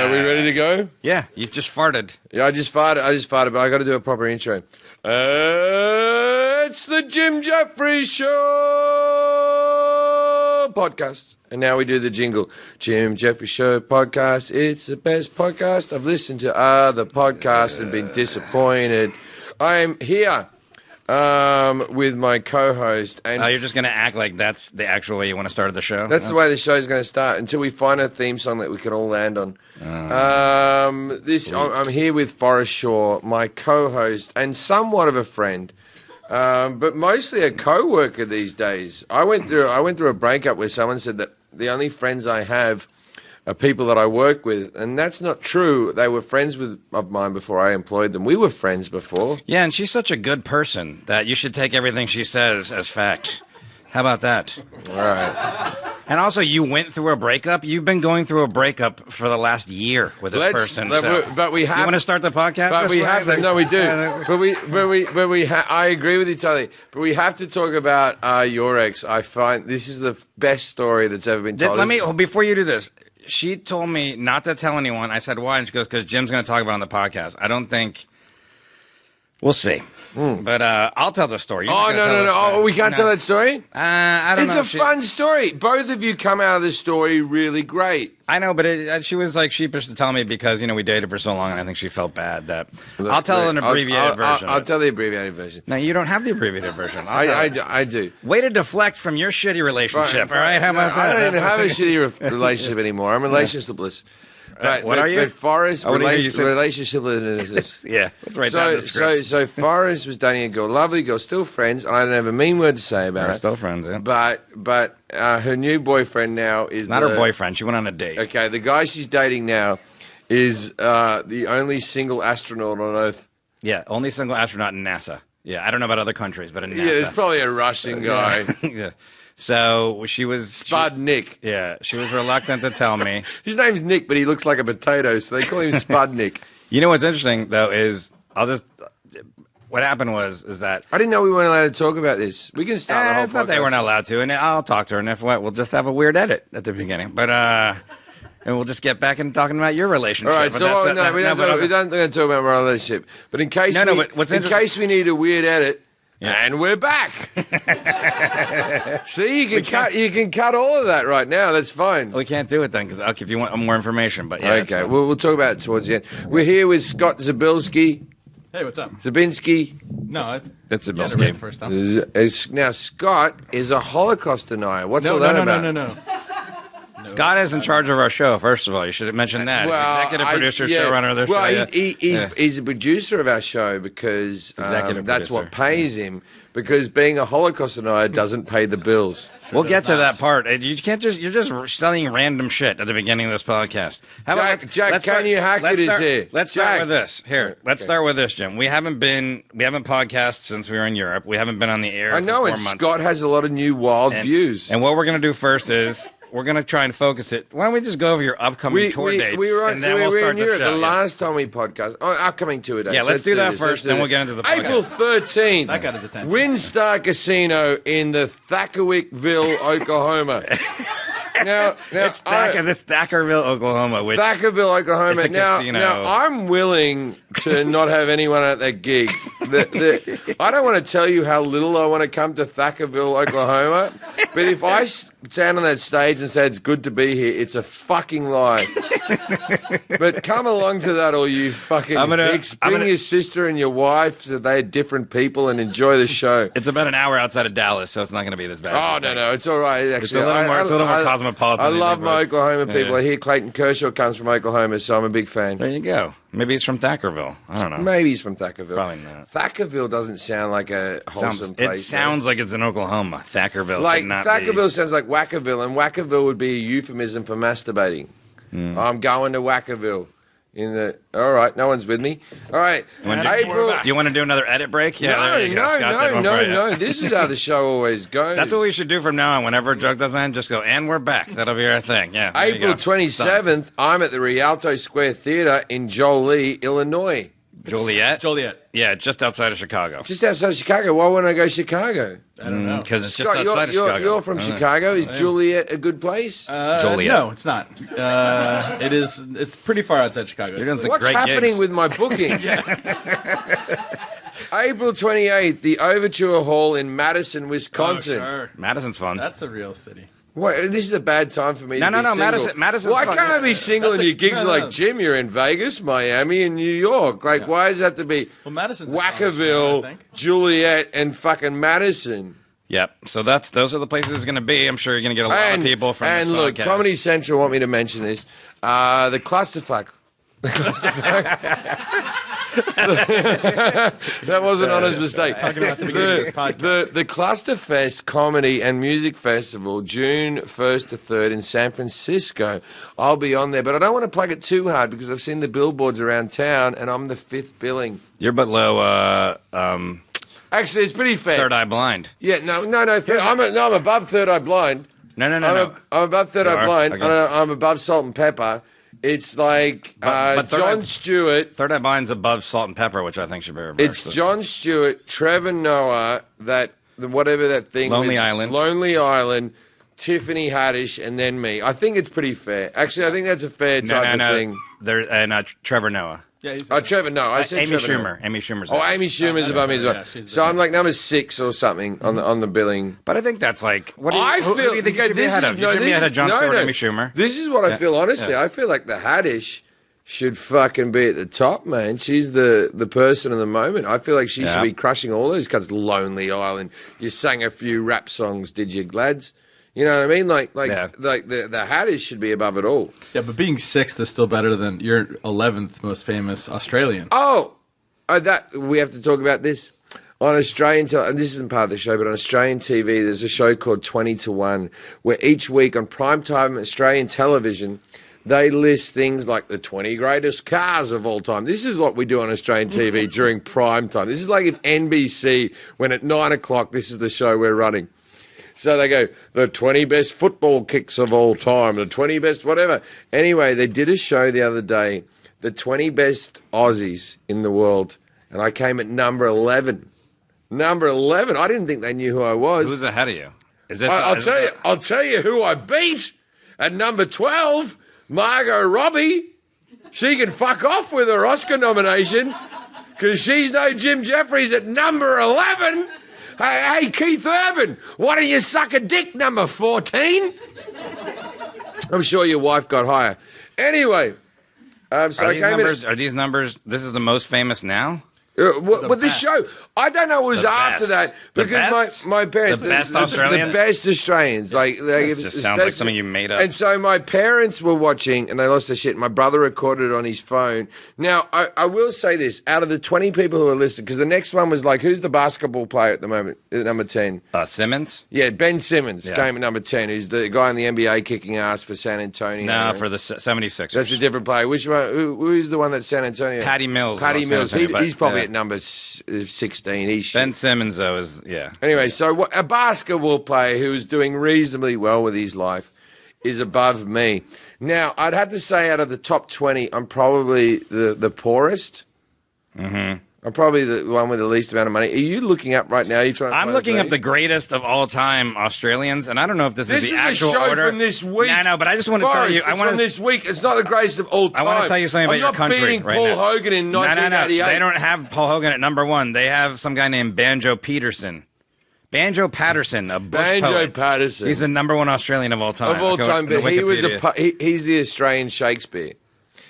Are we ready to go? Yeah, you've just farted. Yeah, I just farted, but I got to do a proper intro. It's the Jim Jefferies Show podcast. And now we do the jingle. Jim Jefferies Show podcast. It's the best podcast. I've listened to other podcasts and been disappointed. I am here with my co-host. And you're just going to act like that's the actual way you want to start the show? That's the way the show's going to start until we find a theme song that we can all land on. I'm here with Forrest Shaw, my co-host and somewhat of a friend, but mostly a co-worker these days. I went through a breakup where someone said that the only friends I have are people that I work with, and that's not true. They were friends of mine before I employed them. We were friends before. Yeah, and she's such a good person that you should take everything she says as fact. How about that? All right. And also, you went through a breakup. You've been going through a breakup for the last year with this person. But we have. You want to start the podcast? But we have to. No, we do. I agree with you totally. But we have to talk about your ex. I find this is the best story that's ever been told. Before you do this. She told me not to tell anyone. I said, why? And she goes, because Jim's going to talk about it on the podcast. I don't think... We'll see. But I'll tell the story. No. Oh, we can't tell that story? I don't know. It's a fun story. Both of you come out of the story really great. I know, but she was like sheepish to tell me because, we dated for so long, and I think she felt bad that... I'll tell an abbreviated version. I'll tell the abbreviated version. No, you don't have the abbreviated version. I do. Way to deflect from your shitty relationship, all right? How about that? I don't even have a shitty relationship anymore. I'm relationshipless. What are you? But Forrest, relationshipless. Yeah, let's write down the script. So Forrest was dating a girl, lovely girl, still friends. I don't have a mean word to say about We're it. still friends, yeah. But her new boyfriend now is not her boyfriend. She went on a date. Okay, the guy she's dating now is the only single astronaut on Earth. Yeah, only single astronaut in NASA. Yeah, I don't know about other countries, but in NASA. Yeah, it's probably a Russian guy. Yeah. So she was... Spud Nick. Yeah, she was reluctant to tell me. His name's Nick, but he looks like a potato, so they call him Spud Nick. You know what's interesting, though, is what happened is that... I didn't know we weren't allowed to talk about this. We can start the whole podcast. It's not that we're not allowed to, and I'll talk to her, and if what, we'll just have a weird edit at the beginning. But, and we'll just get back into talking about your relationship. All right, we don't talk about my relationship. But in case in case we need a weird edit... Yeah. And we're back. See, you can cut all of that right now. That's fine. We can't do it then because if you want more information. But yeah, okay, we'll talk about it towards the end. We're here with Scott Zabielski. Hey, what's up? Zabinski. No, that's Zabielski. First time. Now Scott is a Holocaust denier. What's all that about? No. Scott is in charge of our show, first of all. You should have mentioned that. Well, he's executive producer, showrunner of the show. He's a producer of our show because that's what pays him. Because being a Holocaust denier doesn't pay the bills. We'll get to that part. You're just selling random shit at the beginning of this podcast. Jack, can you hack it is here? Let's start with this. Let's start with this, Jim. We haven't podcasted since we were in Europe. We haven't been on the air for 4 months. Scott has a lot of new wild views. And what we're going to do first is... We're going to try and focus it. Why don't we just go over your upcoming tour dates, and then we'll start the show. The last time we podcast, upcoming tour dates. Yeah, let's do that first, then we'll get into the podcast. April 13th. That got his attention. Windstar Casino in the Thackerville, Oklahoma. Now it's Thackerville, Oklahoma. Thackerville, Oklahoma. It's a casino. Now, I'm willing to not have anyone at that gig. I don't want to tell you how little I want to come to Thackerville, Oklahoma, but if I stand on that stage and say it's good to be here, it's a fucking lie. But come along to that, all you fucking dicks. Bring your sister and your wife so they're different people and enjoy the show. It's about an hour outside of Dallas, so it's not going to be this bad. Oh, no, it's all right. Actually, it's a little more cosmopolitan. I love my Oklahoma people. Yeah. I hear Clayton Kershaw comes from Oklahoma, so I'm a big fan. There you go. Maybe he's from Thackerville. I don't know. Maybe he's from Thackerville. Probably not. Thackerville doesn't sound like a wholesome place. It sounds like it's in Oklahoma. Thackerville. Like Thackerville sounds like Wackerville, and Wackerville would be a euphemism for masturbating. I'm going to Wackerville. All right, no one's with me. All right, April. Do you want to do another edit break? Yeah, no. This is how the show always goes. That's what we should do from now on. Whenever a joke doesn't end, just go, and we're back. That'll be our thing. Yeah. April 27th, I'm at the Rialto Square Theater in Jolie, Illinois. Joliet? Joliet. Yeah, just outside of Chicago. Just outside of Chicago. Why wouldn't I go Chicago? I don't know. Because it's just Scott, outside of Chicago. You're from Chicago. Is Joliet a good place? Joliet. No, it's not. It is. It's pretty far outside Chicago. You're doing some What's great happening gigs. with my bookings? April 28th, the Overture Hall in Madison, Wisconsin. Oh, sure. Madison's fun. That's a real city. What, this is a bad time for me No, to no, be no, single. Madison's Why fun. can't I be single and your gigs no, are no. like, Jim, you're in Vegas, Miami, and New York? Like, why does it have to be Well, Madison's a college town, I Wackerville, think. Juliet, and fucking Madison? Yep. So those are the places it's going to be. I'm sure you're going to get a lot of people from this And look, podcast. Comedy Central want me to mention this. The clusterfuck. The clusterfuck. That was an honest mistake. Talking about the beginning of this podcast. The Clusterfest Comedy and Music Festival, June 1st to 3rd in San Francisco. I'll be on there, but I don't want to plug it too hard because I've seen the billboards around town and I'm the fifth billing. You're but low. Actually, it's pretty fair. Third Eye Blind. Yeah, no. I'm above Third Eye Blind. No. I'm above Third You Eye are? Blind. Okay. I'm above Salt and Pepper. It's like But Third Jon Eye- Stewart. Third Eye Blind's above Salt and Pepper, which I think should be reversed. It's Jon Stewart, Trevor Noah, whatever that thing. Lonely Island. Lonely Island, Tiffany Haddish, and then me. I think it's pretty fair. Actually, I think that's a fair type of thing. There and Trevor Noah. Yeah, he's Trevor, no, I said Amy Trevor Schumer. Noah. Amy Schumer's. Oh, there. Amy Schumer's above me as well. Yeah, she's So the- I'm like number 6 or something on the billing. But I think that's like. What do you, I who feel do you think you okay, should be this ahead is- of? You no, should be this ahead of is- Jon no, Stewart no. and Amy Schumer. This is what I feel, honestly. Yeah. I feel like the Haddish should fucking be at the top, man. She's the person of the moment. I feel like she Yeah. should be crushing all those cuts. Lonely Island. You sang a few rap songs, did you, lads? You know what I mean? Like Yeah. the Haddish should be above it all. Yeah, but being 6th is still better than your 11th most famous Australian. Oh, that we have to talk about this. On Australian and this isn't part of the show, but on Australian TV, there's a show called 20 to 1, where each week on primetime Australian television, they list things like the 20 greatest cars of all time. This is what we do on Australian TV during prime time. This is like if NBC, when at 9 o'clock, this is the show we're running. So they go, the 20 best football kicks of all time, the 20 best whatever. Anyway, they did a show the other day, the 20 best Aussies in the world, and I came at number 11. Number 11. I didn't think they knew who I was. Who's ahead of you? Is this? I'll tell you who I beat at number 12, Margot Robbie. She can fuck off with her Oscar nomination because she's no Jim Jefferies at number 11. Hey, Keith Urban, why don't you suck a dick, number 14? I'm sure your wife got higher. Anyway, so Are I these came numbers? Are these numbers? This is the most famous now. with this best. show, I don't know what was The after best. that The because best? my parents, The best Australians? the best Australians, like This just sounds like something you made up. And so my parents were watching, and they lost their shit. My brother recorded it on his phone. Now I will say this: out of the 20 people who are listed, because the next one was like, who's the basketball player at the moment at number 10? Simmons? Yeah, Ben Simmons Yeah. came at number 10. Who's the guy in the NBA kicking ass for San Antonio? No, for the 76ers. That's a different player. Which one? Who's the one that's San Antonio? Patty Mills. Patty San Mills. Antonio, but, He's probably yeah. at number 16. He's shit. Ben Simmons, though, is yeah. Anyway, so a basketball player who is doing reasonably well with his life is above me. Now, I'd have to say out of the top 20, I'm probably the poorest. Mm-hmm. I'm probably the one with the least amount of money. Are you looking up right now? Are you trying to I'm find looking a up the greatest of all time Australians, and I don't know if this This is is the a actual show order. from this week. No, but I just want to tell you. It's from this week. It's not the greatest of all time. I want to tell you something about I'm your not country beating right Paul now. Hogan in No. 1988. They don't have Paul Hogan at number 1. They have some guy named Banjo Peterson. Banjo Patterson, a Bush Banjo poet. Patterson. He's the number 1 Australian of all time. Of all time, but he was Wikipedia. he's the Australian Shakespeare.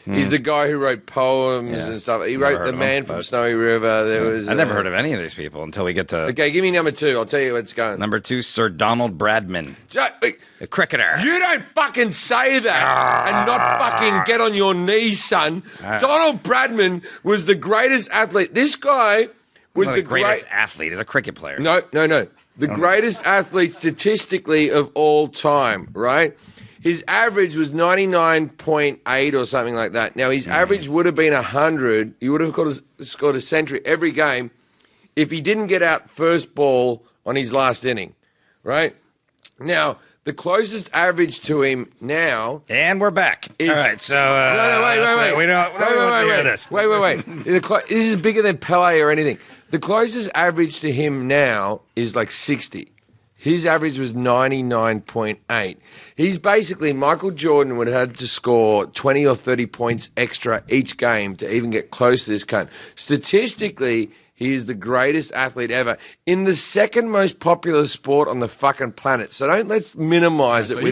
He's the guy who wrote poems Yeah. and stuff. He Never wrote heard The of him, Man from but- Snowy River. There was. I never heard of any of these people until we get to Okay, give me number 2. I'll tell you what's going. number 2, Sir Donald Bradman, Wait, a cricketer. you don't fucking say that and not fucking get on your knees, son. Donald Bradman was the greatest athlete. This guy was Not the the greatest athlete. He's a cricket player. No. The greatest athlete statistically of all time, right? His average was 99.8 or something like that. Now, his average would have been 100. He would have scored a century every game if he didn't get out first ball on his last inning, right? Now, The closest average to him now. And we're back. Is, all right, so wait. We don't want to hear this. Wait. This is bigger than Pele or anything. The closest average to him now is like 60. His average was 99.8. He's basically, Michael Jordan would have had to score 20 or 30 points extra each game to even get close to this cunt. Statistically, he is the greatest athlete ever in the second most popular sport on the fucking planet. So let's minimize it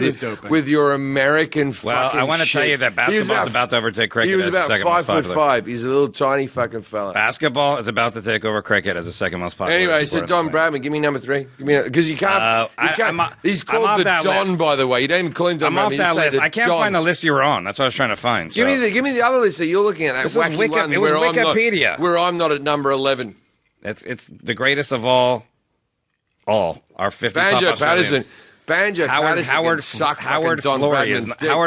with your American fucking Well, I want to tell you that basketball is about to overtake cricket. He was as the about second most 5'5". He's a little tiny fucking fella. Basketball is about to take over cricket as the second most popular. Anyway, sport so Don Bradman, give me number 3. Because you can't. He's called the Don, list. By the way. You don't even call him Don. I'm off that list. I can't find the list you were on. That's what I was trying to find. Give me the other list that you're looking at. That wacky one. It was Wikipedia. Where I'm not at number 11. It's the greatest of all. Our 50 Banjo top Australians. Patterson. Howard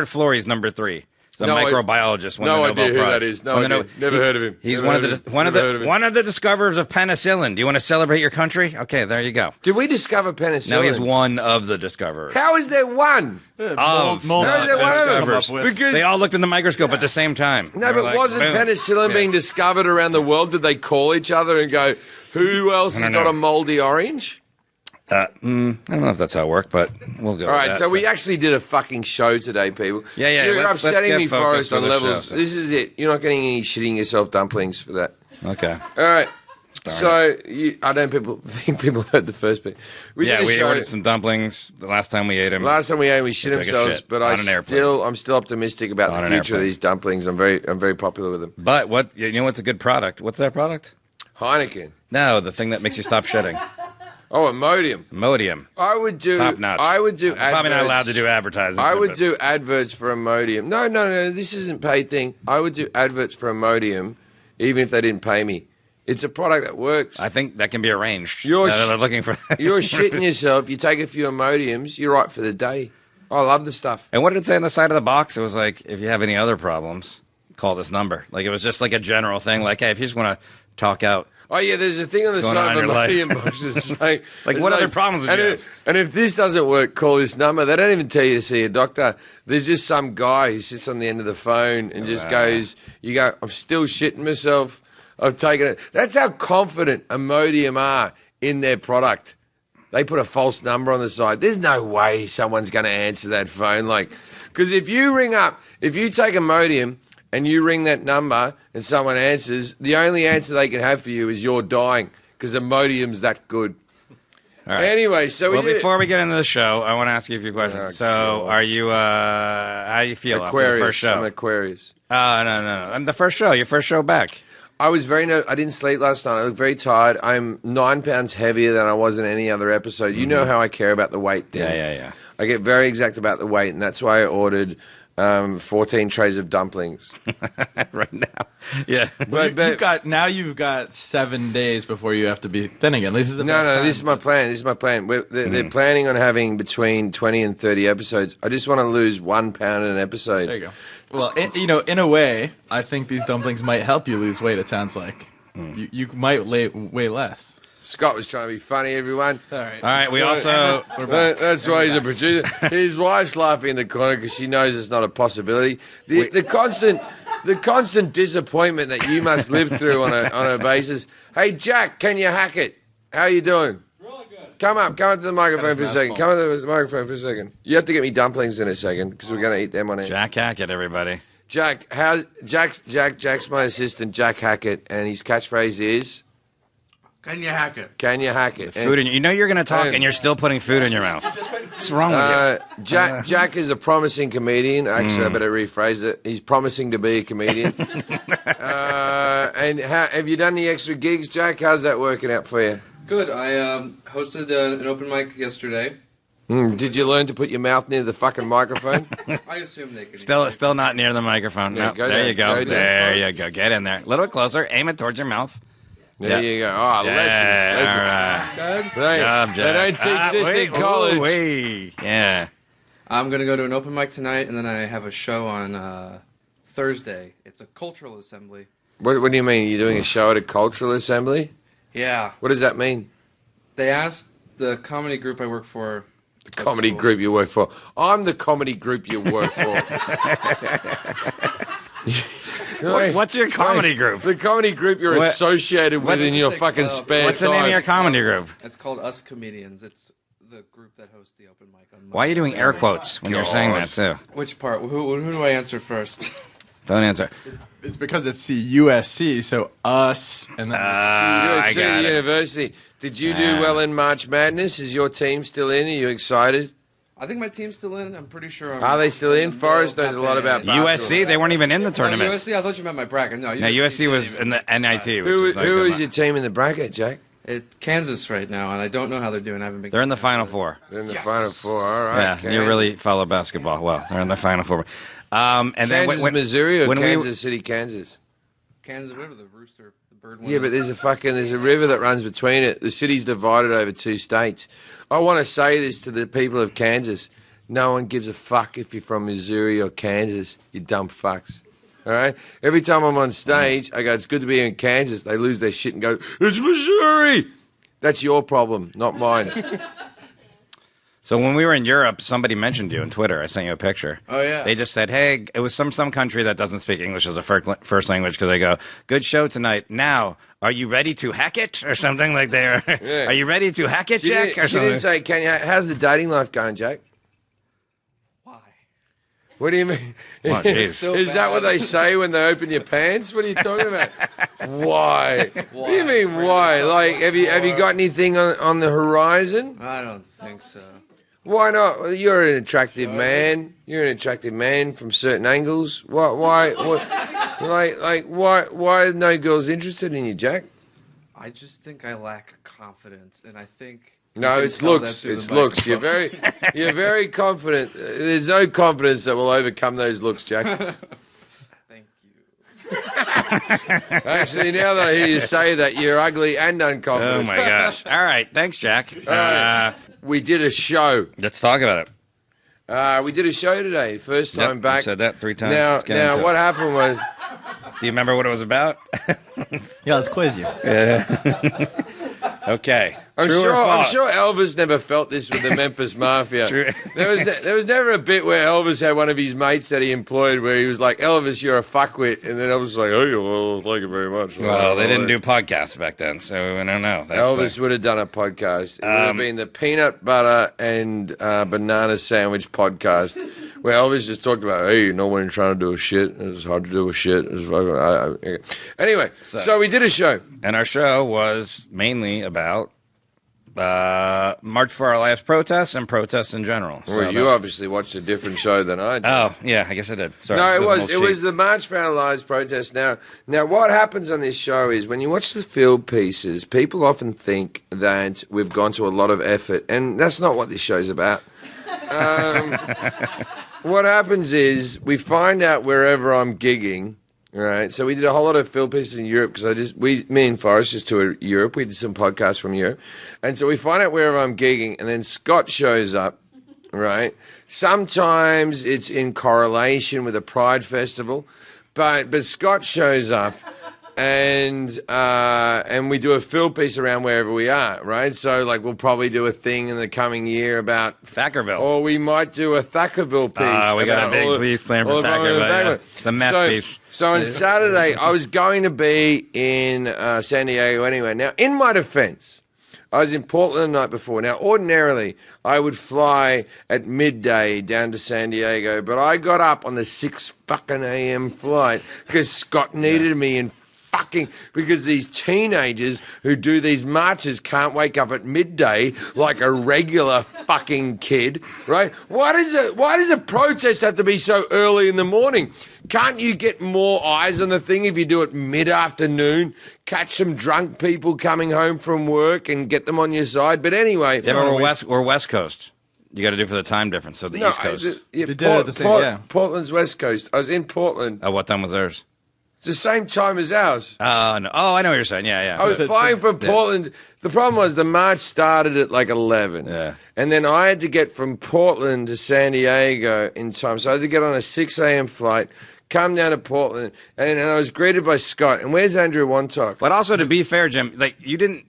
Florey is number 3. He's a microbiologist. No idea who that is. Never heard of him. He's one of the discoverers of penicillin. Do you want to celebrate your country? Okay, there you go. Did we discover penicillin? No, he's one of the discoverers. How is there one? Because they all looked in the microscope at the same time. No, but wasn't penicillin being discovered around the world? Did they call each other and go, who else has got a moldy orange? I don't know if that's how it worked, but we'll go. All right, so we actually did a fucking show today, people. Yeah. You're upsetting me, Forrest, on levels. Show, so. This is it. You're not getting any shitting yourself dumplings for that. Okay. All right. So I don't think people heard the first bit. We ordered some dumplings the last time we ate them. Last time we ate them, we shit ourselves. But I'm still optimistic about the future of these dumplings. I'm very popular with them. But what's a good product? What's that product? Heineken. No, the thing that makes you stop shitting. Oh, Imodium. I would do top notch. I would do. I'm probably not allowed to do advertising. I would do adverts for Imodium. No. This isn't paid thing. I would do adverts for Imodium, even if they didn't pay me. It's a product that works. I think that can be arranged. They're looking for. You're shitting yourself. You take a few Imodiums. You're right for the day. I love the stuff. And what did it say on the side of the box? It was like, if you have any other problems, call this number. Like it was just like a general thing. Like, hey, if you just want to talk out. Oh, yeah, there's a thing on the side of the Imodium box that's like... what other problems would you have? And if this doesn't work, call this number. They don't even tell you to see a doctor. There's just some guy who sits on the end of the phone and just goes, I'm still shitting myself. I've taken it. That's how confident Imodium are in their product. They put a false number on the side. There's no way someone's going to answer that phone. Because if you take Imodium... and you ring that number and someone answers, the only answer they can have for you is you're dying because Imodium's that good. All right. Anyway, before we get into the show, I want to ask you a few questions. Are you, how do you feel after the first show? I'm Aquarius. No. I'm the first show, your first show back. I was I didn't sleep last night. I looked very tired. I'm 9 pounds heavier than I was in any other episode. You know how I care about the weight thing. Yeah. I get very exact about the weight, and that's why I ordered 14 trays of dumplings. Right now. Yeah. But you've got 7 days before you have to be thin again. This is the best time. This is my plan. They're planning on having between 20 and 30 episodes. I just want to lose 1 pound in an episode. There you go. Well, in a way, I think these dumplings might help you lose weight, it sounds like. You might weigh less. Scott was trying to be funny, everyone. All right. That's why he's a producer. His wife's laughing in the corner because she knows it's not a possibility. The constant disappointment that you must live through on a basis. Hey, Jack, can you hack it? How you doing? Really good. Come up to the microphone for a second. You have to get me dumplings in a second because we're going to eat them on air. Jack Hackett, everybody. Jack's my assistant, Jack Hackett, and his catchphrase is... Can you hack it? Can you hack it? Food you're going to talk and you're still putting food in your mouth. What's wrong with you? Jack is a promising comedian. Actually, I better rephrase it. He's promising to be a comedian. And have you done any extra gigs, Jack? How's that working out for you? Good. I hosted an open mic yesterday. Did you learn to put your mouth near the fucking microphone? I assume they can. Still not near the microphone. Yeah, no, there you go. There you go. Get in there. A little closer. Aim it towards your mouth. There you go. Oh, lessons. Right. They don't teach this in college. Yeah. I'm going to go to an open mic tonight, and then I have a show on Thursday. It's a cultural assembly. What do you mean? You're doing a show at a cultural assembly? Yeah. What does that mean? They asked the comedy group I work for The comedy group you work for. I'm the comedy group you work for. What's your comedy group? The comedy group you're associated with in your fucking club. spare time. What's the name of your comedy group? It's called Us Comedians. It's the group that hosts the open mic on Monday. Why are you doing air quotes when you're saying that, too? Which part? Who do I answer first? Don't answer. It's because it's the USC, so us and then I USC got it. University. Did you do well in March Madness? Is your team still in? Are you excited? I think my team's still in. I'm pretty sure. Are they still in? Forrest knows a lot about USC, they weren't even in the tournament. USC, I thought you meant my bracket. No, No, USC was in the NIT. Who is your team in the bracket, Jack? It's Kansas right now, and I don't know how they're doing. I haven't been. They're in the Final Four. They're in the Final Four. All right. Yeah, Kansas. you really follow basketball well. They're in the Final Four. And then Kansas, Missouri, or when Kansas City, Kansas? Kansas River, the rooster, the bird one. Yeah, but there's a river that runs between it. The city's divided over 2 states. I want to say this to the people of Kansas. No one gives a fuck if you're from Missouri or Kansas, you dumb fucks. All right? Every time I'm on stage, I go, it's good to be here in Kansas. They lose their shit and go, it's Missouri. That's your problem, not mine. So when we were in Europe, somebody mentioned you on Twitter. I sent you a picture. Oh, yeah. They just said, hey, it was some country that doesn't speak English as a first language because they go, good show tonight. Now, are you ready to hack it? Or something like that. Yeah. Are you ready to hack it, Jack? Or She something. didn't say, how's the dating life going, Jack? Why? What do you mean? Oh, jeez. Is that what they say when they open your pants? What are you talking about? Why? What do you mean, why? Like, have you got anything on the horizon? I don't think so. Why not? Well, you're an attractive man. You're an attractive man from certain angles. Why are no girls interested in you, Jack? I just think I lack confidence, and I think No, you can it's tell looks. that through It's the looks. You're microphone. very confident. There's no confidence that will overcome those looks, Jack. Thank you. Actually, now that I hear you say that, you're ugly and unconfident. Oh, my gosh. All right. Thanks, Jack. We did a show. Let's talk about it. We did a show today. First time Yep, back. you said that 3 times. Now, Let's get into it. what happened was, Do you remember what it was about? Yeah, let's quiz you. Okay. I'm True or sure false? Elvis never felt this with the Memphis Mafia. True. There was never a bit where Elvis had one of his mates that he employed where he was like, Elvis, you're a fuckwit. And then Elvis was like, oh, well, thank you very much. Well, they didn't do podcasts back then, so I don't know. That's Elvis would have done a podcast. It would have been the peanut butter and banana sandwich podcast where Elvis just talked about, hey, no one trying to do a shit. It's hard to do a shit. Anyway, so we did a show. And our show was mainly about March for Our Lives protests and protests in general. So Well, you obviously watched a different show than I did. Oh, yeah, I guess I did. Sorry. No, This is it an was old sheet. the March for Our Lives protest. Now, what happens on this show is when you watch the field pieces, people often think that we've gone to a lot of effort, and that's not what this show's about. What happens is we find out wherever I'm gigging. Right, so we did a whole lot of field pieces in Europe because me and Forrest just toured Europe. We did some podcasts from Europe, and so we find out wherever I'm gigging, and then Scott shows up. Right, sometimes it's in correlation with a Pride festival, but Scott shows up, and we do a field piece around wherever we are. Right, so like we'll probably do a thing in the coming year about Thackerville. or we might do a Thackerville piece. We got a about big piece planned for all the Thackerville. Yeah. Thackerville. It's a meth piece. So on Saturday, I was going to be in San Diego anyway. Now, in my defense, I was in Portland the night before. Now, ordinarily, I would fly at midday down to San Diego, but I got up on the 6 fucking a.m. flight because Scott needed me in because these teenagers who do these marches can't wake up at midday like a regular fucking kid, right? Why does a protest have to be so early in the morning? Can't you get more eyes on the thing if you do it mid-afternoon? Catch some drunk people coming home from work and get them on your side. But anyway, Yeah, but we're West Coast. You got to do for the time difference, so the East Coast. They did it at the same, yeah. Portland's West Coast. I was in Portland. What time was theirs? It's the same time as ours. No. Oh, I know what you're saying. Yeah. I was flying from Portland. The problem was the march started at like 11. Yeah. And then I had to get from Portland to San Diego in time. So I had to get on a 6 a.m. flight, come down to Portland, and I was greeted by Scott. And where's Andrew Wontok? But also, to be fair, Jim, like you didn't.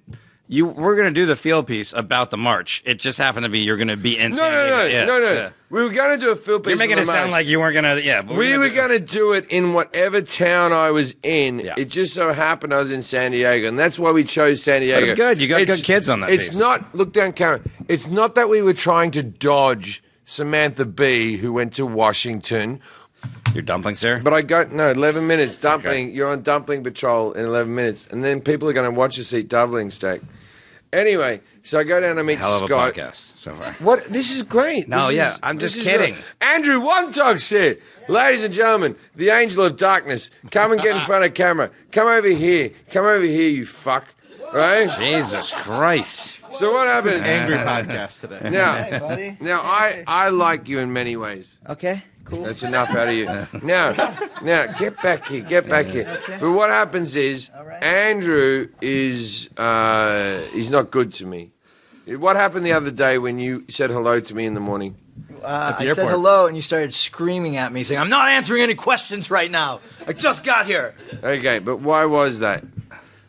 we're going to do the field piece about the march. It just happened to be you're going to be in San Diego. No. We were going to do a field piece. You're making it sound like you weren't going to. Yeah, but we were going to do it in whatever town I was in. Yeah. It just so happened I was in San Diego, and that's why we chose San Diego. But it's good. You got good kids on that piece. It's not, look down camera, it's not that we were trying to dodge Samantha Bee, who went to Washington. Your dumplings there? But 11 minutes. Dumpling. Okay. You're on dumpling patrol in 11 minutes. And then people are going to watch us eat dumpling steak. Anyway, so I go down and meet Scott. Hell of a podcast so far. What? This is great. No, I'm just kidding. Andrew Wontog's here. Ladies and gentlemen, the angel of darkness. Come and get in front of camera. Come over here. Come over here, you fuck. Right? Jesus Christ. So what happened? It's an angry podcast today. Now, hey, buddy. Now I like you in many ways. Okay. Cool. That's enough out of you. Now, get back here. Okay. But what happens is, right. Andrew is he's not good to me. What happened the other day when you said hello to me in the morning? I said hello, and you started screaming at me, saying, "I'm not answering any questions right now. I just got here." Okay, but why was that?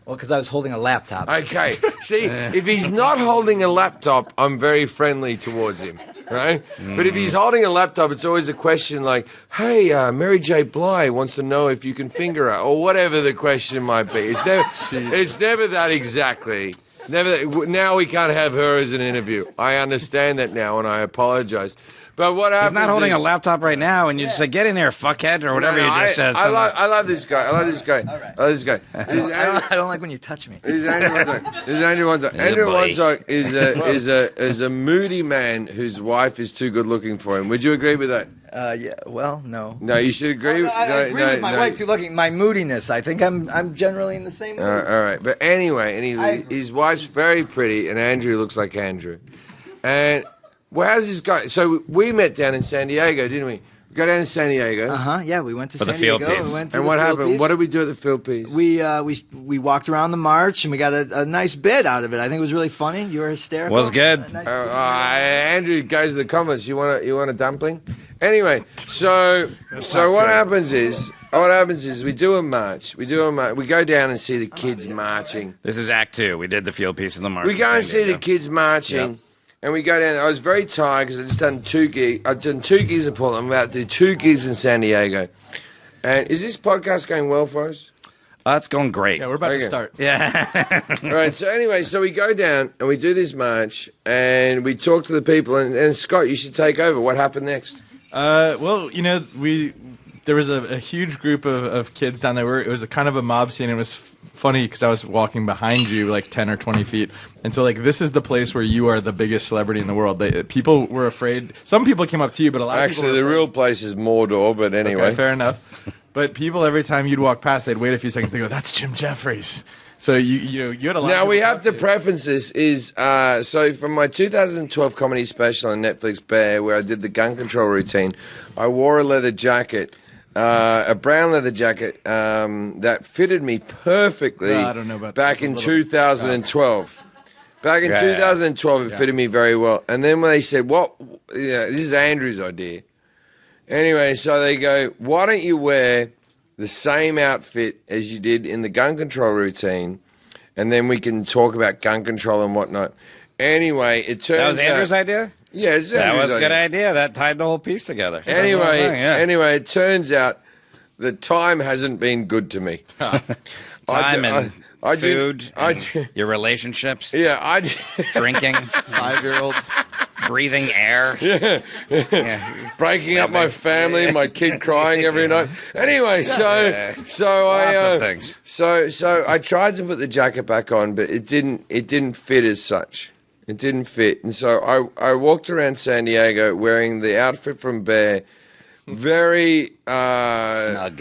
Well, because I was holding a laptop. Okay. See, if he's not holding a laptop, I'm very friendly towards him. Right? But if he's holding a laptop, it's always a question like, hey, Mary J. Blige wants to know if you can finger her, or whatever the question might be. It's never that exactly. Now we can't have her as an interview. I understand that now, and I apologize. But what happens? He's not holding a laptop right now, and you just say, "Get in there, fuckhead," or whatever you just said. I love this guy. I love this guy. Right. I love this guy. I don't like when you touch me. This is Andrew Wontog. Andrew Wontog is a moody man whose wife is too good looking for him. Would you agree with that? Yeah. Well, no. No, you should agree. I agree with my wife too looking. My moodiness. I think I'm generally in the same mood. All right, but anyway, his wife's very pretty, and Andrew looks like Andrew, and. Well, how's this guy? So we met down in San Diego, didn't we? We got down to San Diego. Yeah, we went to San Diego. We went to and what happened? Piece. What did we do at the field piece? We walked around the march and we got a nice bit out of it. I think it was really funny. You were hysterical. Was good. Nice Andrew goes to the comments. You want a dumpling? Anyway, so what happens is we do a march. We go down and see the kids marching. This is Act 2. We did the field piece in the march. We go and see the kids marching. Yep. And we go down. I was very tired because I'd just done 2 gigs. I've done 2 gigs in Portland. I'm about to do 2 gigs in San Diego. And is this podcast going well for us? It's going great. Yeah, we're about to start. Yeah. Right. So anyway, we go down and we do this march and we talk to the people. And Scott, you should take over. What happened next? Well, there was a huge group of kids down there. It was a kind of a mob scene. It was funny because I was walking behind you like 10 or 20 feet. And so, this is the place where you are the biggest celebrity in the world. People were afraid. Some people came up to you, but a lot of people were the real place is Mordor, but anyway. Okay, fair enough. But people, every time you'd walk past, they'd wait a few seconds. They go, "That's Jim Jefferies." So you had a lot. Now we have to preface this so from my 2012 comedy special on Netflix, Bear, where I did the gun control routine, I wore a leather jacket. A brown leather jacket that fitted me perfectly I don't know about back in 2012. Back in 2012, it fitted me very well. And then when they said, this is Andrew's idea. Anyway, so they go, why don't you wear the same outfit as you did in the gun control routine, and then we can talk about gun control and whatnot. Anyway, it turns out... That was Andrew's idea? Yeah, it's that Andrew's was a good idea. That tied the whole piece together. Anyway, it turns out the time hasn't been good to me. Time and food, your relationships. Yeah, drinking, 5-year-old, breathing air. Yeah. Breaking up my family, my kid crying every night. Anyway, so lots of things. So I tried to put the jacket back on, but it didn't fit as such. It didn't fit, and so I walked around San Diego wearing the outfit from Bear, very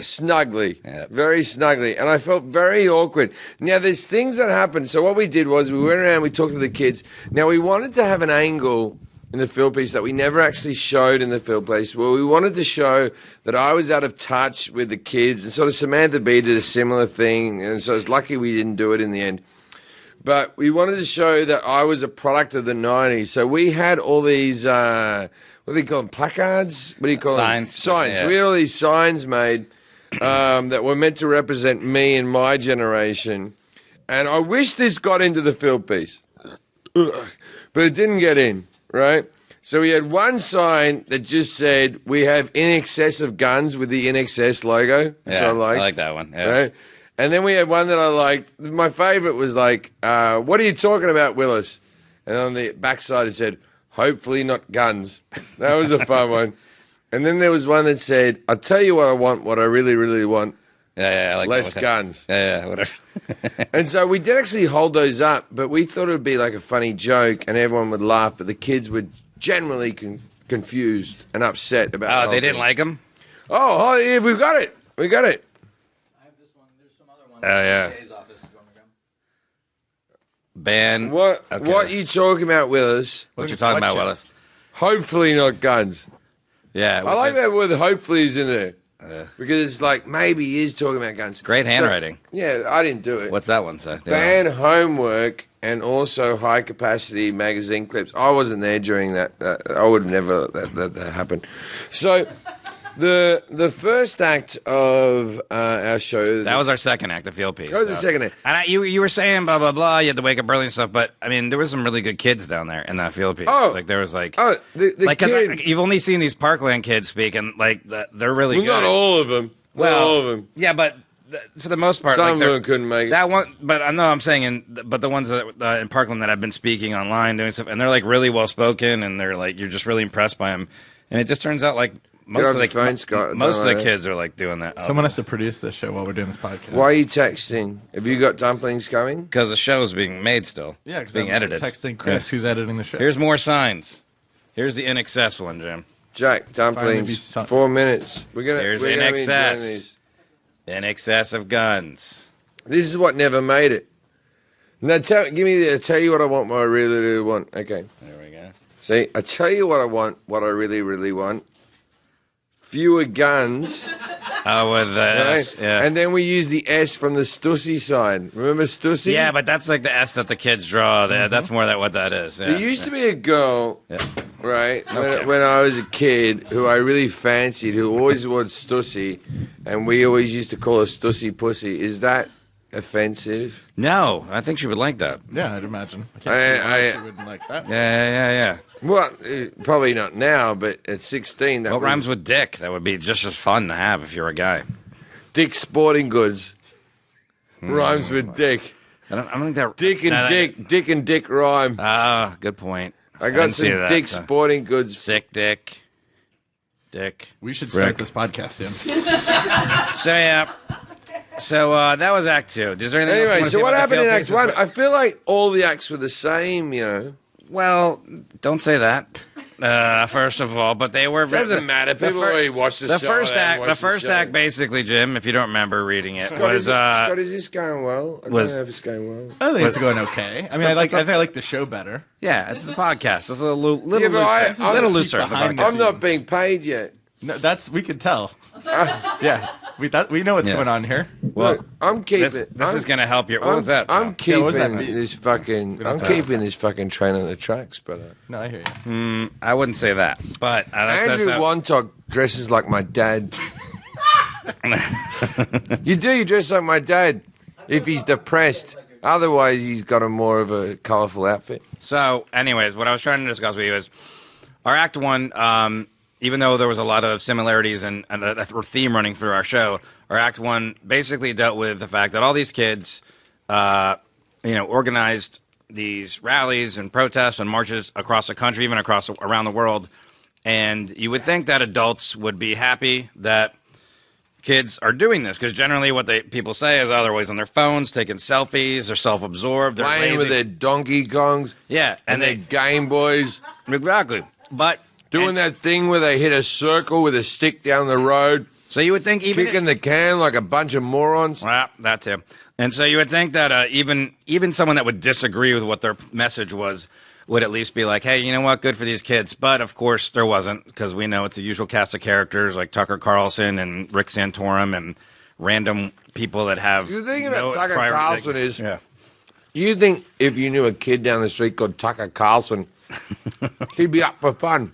snugly, very snugly, and I felt very awkward. Now, there's things that happened. So what we did was we went around, we talked to the kids. Now, we wanted to have an angle in the field piece that we never actually showed in the field piece, where we wanted to show that I was out of touch with the kids, and sort of Samantha Bee did a similar thing, and so it's lucky we didn't do it in the end. But we wanted to show that I was a product of the 90s. So we had all these, what do they call them, placards? What do you call them? Signs. Yeah. We had all these signs made that were meant to represent me and my generation. And I wish this got into the field piece, but it didn't get in, right? So we had one sign that just said, we have in excess of guns with the in excess logo, which I liked. I like that one. Yeah. Right? And then we had one that I liked. My favorite was like, what are you talking about, Willis? And on the backside it said, hopefully not guns. That was a fun one. And then there was one that said, I'll tell you what I want, what I really, really want. Yeah, I like less that. guns. Yeah, whatever. And so we did actually hold those up, but we thought it would be like a funny joke and everyone would laugh, but the kids were generally confused and upset about it. Oh, they didn't like them? Oh, yeah, we've got it. We got it. I have this one. There's some other ones. Oh, yeah. Dave's office. You want me to grab 'em? Ban. What Okay. What you talking about, Willis? What you talking about, Willis? Hopefully not guns. Yeah. I like that word hopefully is in there. Uh, Because it's like maybe he is talking about guns. Great handwriting. So, yeah, I didn't do it. What's that one say? Ban homework and also high capacity magazine clips. I wasn't there during that. I would never let that happen. So the first act of our show. That was our second act, the field piece. That was the second act. And you were saying blah blah blah. You had to wake up early and stuff, but I mean, there was some really good kids down there in that field piece. Oh. Like there was like, the like 'cause kid. you've only seen these Parkland kids speak, and like they're really Well, good. not all of them. Not all of them. Yeah, but for the most part, Some like of they're- them couldn't make it. that one. But I know I'm saying, but the ones that in Parkland that I've been speaking online doing stuff, and they're like really well spoken, and they're like you're just really impressed by them, and it just turns out like most off of the the phone, Scott. most of Don't the worry. kids are like doing that. Someone has to produce this show while we're doing this podcast. Why are you texting? Have you got dumplings coming? Because the show is being made still. Yeah, because being I'm edited. texting Chris, who's editing the show. Here's more signs. Here's the in excess one, Jim. Jack, Finally be dumplings. some- 4 minutes. We're Here's gonna in be enjoying excess. these. In excess of guns. This is what never made it. Now tell you what I want, what I really, really want. Okay. There we go. See, I tell you what I want, what I really, really want. Fewer guns, Oh, with the right? S, yeah. And then we use the S from the Stussy sign. Remember Stussy? Yeah, but that's like the S that the kids draw. That's more that what that is. Yeah. There used to be a girl, Yeah. right, Okay. when I was a kid, who I really fancied, who always wore Stussy, and we always used to call her Stussy Pussy. Is that offensive? No, I think she would like that. Yeah, I'd imagine. I can't see why she wouldn't like that. Yeah. Well, probably not now, but at 16, that What was rhymes with dick? That would be just as fun to have if you're a guy. Dick Sporting Goods. Rhymes with Dick. I don't think that Dick and no, that- Dick. Dick and Dick rhyme. Ah, good point. I got didn't see some that, Dick so. Sporting Goods. Sick dick. Dick. We should start Rick. this podcast soon. So yeah. So that was Act 2. Is there anything else you Anyway, wanna so say what about the happened in field Act pieces? 1? I feel like all the acts were the same, you know. Well, don't say that. First of all, but they were. Doesn't matter. People already watched the show. First they act. haven't The watched first show. act, basically, Jim. If you don't remember reading it, Scott, was Scott, is this going well? I was- don't know if it's going well. I think it's going okay. I mean, I think I like the show better. yeah, it's the podcast. It's a little Yeah, but looser. I'm- A little looser. The behind podcast. I'm not being paid yet. No, we could tell. Yeah, we know what's Yeah. going on here. Well, Look, I'm keeping. this is going to help you. What was that? I'm Tom? keeping what was that beat? this fucking. I'm talk. keeping this fucking train on the tracks, brother. No, I hear you. I wouldn't say that, but Andrew Wontok dresses like my dad. You do. You dress like my dad. If he's depressed, otherwise he's got a more of a colourful outfit. So, anyways, what I was trying to discuss with you is our Act 1, even though there was a lot of similarities and a theme running through our show, our Act 1 basically dealt with the fact that all these kids, organized these rallies and protests and marches across the country, even around the world. And you would think that adults would be happy that kids are doing this, because generally what people say is, oh, they're always on their phones, taking selfies, they're self-absorbed, they're Playing lazy. with their Donkey Kongs Yeah, and their Game Boys. exactly. But Doing that thing where they hit a circle with a stick down the road, so you would think even kicking the can like a bunch of morons. well, that too. And so you would think that even someone that would disagree with what their message was would at least be like, hey, you know what, good for these kids. But of course there wasn't, because we know it's the usual cast of characters like Tucker Carlson and Rick Santorum and random people that have. The thing about Tucker Carlson is, yeah. you think if you knew a kid down the street called Tucker Carlson, he'd be up for fun.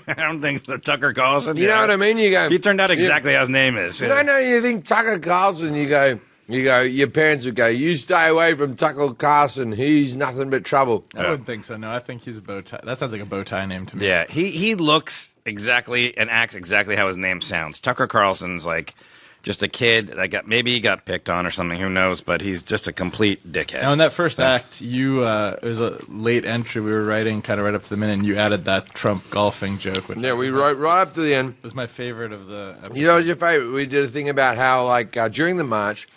I don't think the Tucker Carlson. You know what I mean? You go. He turned out exactly how his name is. No, you think Tucker Carlson, you go, Your parents would go, you stay away from Tucker Carlson. He's nothing but trouble. I wouldn't think so. No, I think he's a bow tie. That sounds like a bow tie name to me. Yeah, he looks exactly and acts exactly how his name sounds. Tucker Carlson's like just a kid that maybe he got picked on or something. Who knows? But he's just a complete dickhead. Now, in that first act, it was a late entry. We were writing kind of right up to the minute, and you added that Trump golfing joke. Which We wrote right up to the end. It was my favorite of the episode. You know, it was your favorite. We did a thing about how, during the march,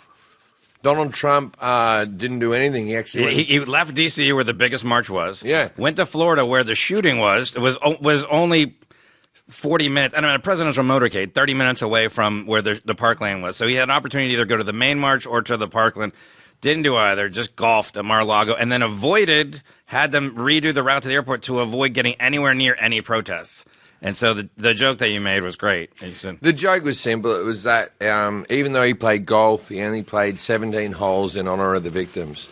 Donald Trump didn't do anything. He actually he left D.C. where the biggest march was. Yeah. Went to Florida where the shooting was. It was only 40 minutes, I mean, a presidential motorcade, 30 minutes away from where the parkland was. So he had an opportunity to either go to the main march or to the parkland. Didn't do either, just golfed at Mar-a-Lago, and then had them redo the route to the airport to avoid getting anywhere near any protests. And so the joke that you made was great. The joke was simple. It was that even though he played golf, he only played 17 holes in honor of the victims.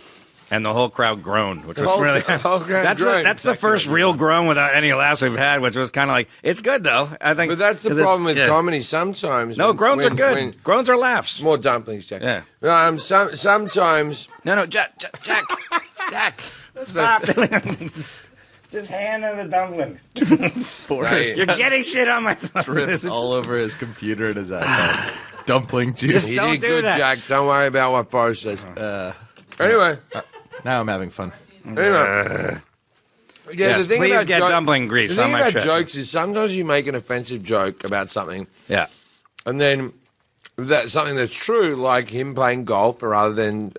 And the whole crowd groaned, which was really that's the first real groan without any laughs we've had, which was kind of like, it's good though. I think, but that's the problem with comedy. Sometimes groans are good. Groans are laughs. More dumplings, Jack. Yeah. Sometimes Jack, stop. Just hand him the dumplings. You're getting shit on my drips all over his computer and his iPad. Dumpling juice. Just he don't did do good, that. Jack. Don't worry about what Forrest says. Anyway. Now I'm having fun. Anyway. Yes, the thing please about get dumpling grease the on thing my about stretcher. jokes is sometimes you make an offensive joke about something, and then that's something that's true, like him playing golf rather than